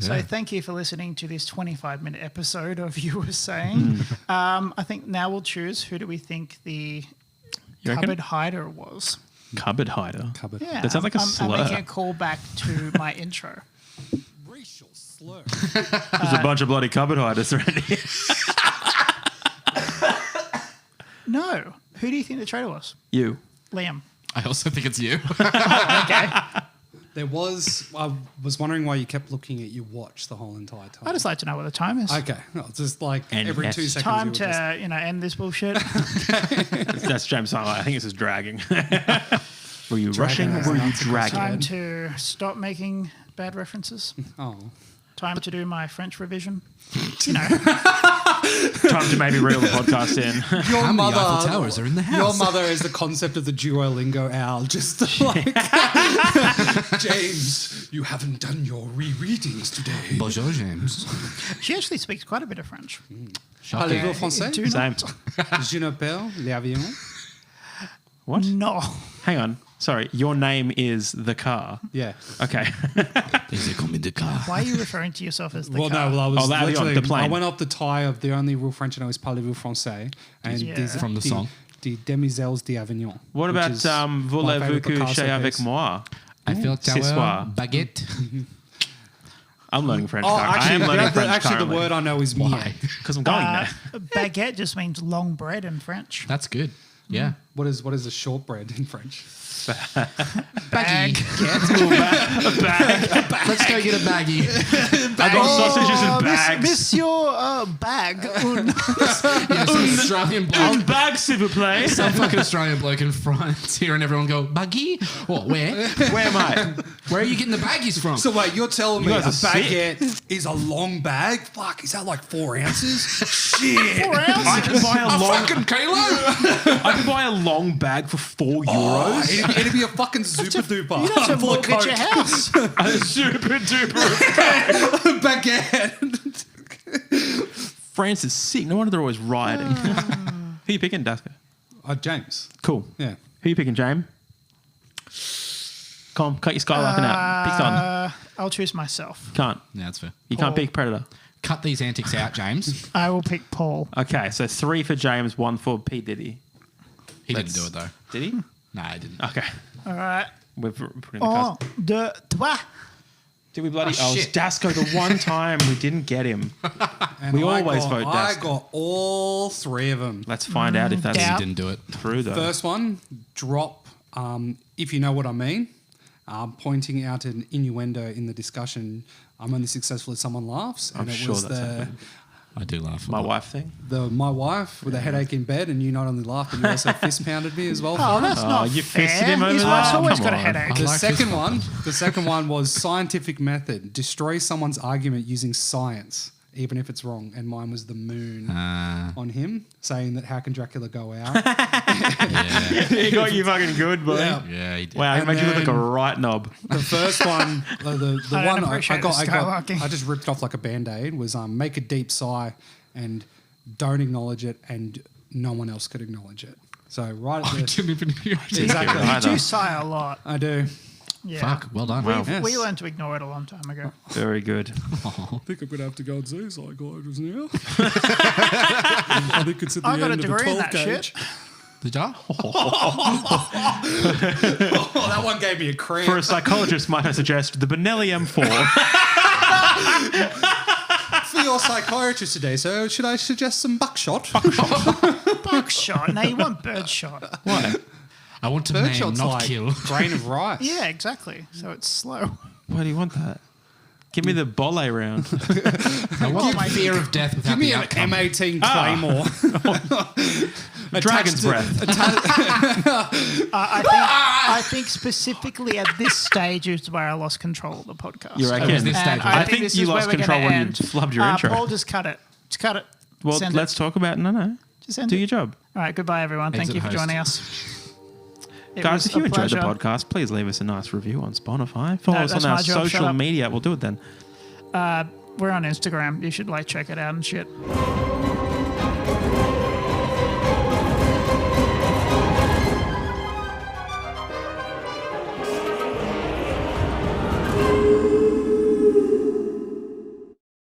So thank you for listening to this 25-minute episode of You Were Saying. I think now we'll choose who do we think the You reckon? cupboard hider was. Cupboard hider. Cupboard. Yeah, That sounds like a I'm slur. making a call back to my intro. Racial slur. There's a bunch of bloody cupboard hiders around here. No. Who do you think the traitor was? You. Liam. I also think it's you. Okay. I was wondering why you kept looking at your watch the whole entire time. I'd just like to know what the time is. Okay. No, it's just like And every yes. 2 seconds. Time you were just- to, end this bullshit. That's James Highlight. I think this is dragging. Were you rushing or has were you not to dragging? Time to stop making bad references. Oh. Time to do my French revision. Time to maybe reel the podcast in. Your How many mother, Eiffel Towers are in the your house? mother is the concept of the Duolingo owl. Just like, James, you haven't done your rereadings today. Bonjour, James. She actually speaks quite a bit of French. Shocking. Parlez-vous français? Do Same. Je ne parle l'avion. What? No. Hang on. Sorry. Your name is the car. Yeah. Okay. They call me the car. Why are you referring to yourself as the Well, car? no, well, I was Oh, the avion, literally, the plane. I went up the tie of the only real French I know is Parlez-vous français. And Yeah. these- From the song. The Demoiselles d'Avignon. What which about is my Voulez-vous favourite coucher Picasso avec piece. moi? I feel Ce soir. tower, baguette. I'm learning French. Oh, I actually, am learning French actually the currently. word I know is Why? miette. Because I'm going there. Baguette just means long bread in French. That's good. Yeah. What is a shortbread in French? Bag. Let's go get a baggie. I got sausages Oh, and bags. Monsieur Bag. Yeah, some Australian bloke. Un bag, s'il vous plaît. Some fucking Australian bloke in France hearing everyone go, baggie? What, where? Where am I? Where are you getting the baggies from? So wait, you're telling me a guys are sick. baguette is a long bag? Fuck, is that like 4 ounces? Shit. 4 ounces. I can buy a long. fucking kilo? I can buy a long bag for €4. Oh, it'd be a fucking super duper. You have to full of mortgage your Coke. house. A super duper. Baguette. France is sick. No wonder they're always rioting. Who you picking, Daska? James. Cool. Yeah. Who you picking, James? Come on, cut your skylarking out. Pick on. I'll choose myself. Can't. Yeah, that's fair. You can't pick Predator. Cut these antics out, James. I will pick Paul. Okay, so 3 for James, 1 for P. Diddy. He didn't do it, though. Did he? No, he didn't. Okay. All right. We're putting the Un, cast. deux, trois. Did we bloody... Oh, Oh, shit. Dasco, the one time we didn't get him. And We I always got, vote I Daska. got all 3 of them. Let's find out if that's doubt. He didn't do it. true, though. First one, drop, if you know what I mean, pointing out an innuendo in the discussion. I'm only successful if someone laughs. And I'm it sure was that's happened. I do laugh. a My lot. wife thing. my wife with a headache in bed, and you not only laughed, but you also fist pounded me as well. Oh, for it. that's not you fair. fisted him over His that? wife's always Come got a on. headache. I The like second one was scientific method. Destroy someone's argument using science, even if it's wrong. And mine was the moon on him, saying that how can Dracula go out? Yeah. He got you fucking good, boy. Yeah. Yeah, he did. Wow, he And made you look like a then- right knob. The first one, the I don't one appreciate the skylarking. I just ripped off like a band-aid was make a deep sigh and don't acknowledge it, and no one else could acknowledge it. So right at I the, didn't even hear it. exactly, You Either. do sigh a lot. I do. Yeah. Fuck, well done. Wow. Yes. We learned to ignore it a long time ago. Very good. I think I'm gonna have to go and see a psychiatrist now. I think it's at the I got a end of a degree in 12 that shit. gauge. Did ya? Oh, that one gave me a cramp. For a psychologist, might I suggest the Benelli M4. For your psychiatrist today, so should I suggest some buckshot? Buckshot. No, you want birdshot. Why? I want to maim, Birdshot's not like kill. grain of rice. Yeah, exactly. So it's slow. Why do you want that? Give me the bolle round. I want my- fear of death without Give me the an outcome. M18 Claymore. Dragon's breath. I think specifically at this stage is where I lost control of the podcast. You reckon? was this And stage, I I think this you is where lost we're control gonna when you end. flubbed your intro. Paul, just cut it. Just cut it. Well, Send let's talk about... No. Just end Do it. your job. All right, goodbye, everyone. Thank Exit you for host. joining us. It Guys, was if you a enjoyed the pleasure. podcast, please leave us a nice review on Spotify. Follow us that's on our my job. Shut social up. media. We'll do it then. We're on Instagram. You should check it out and shit.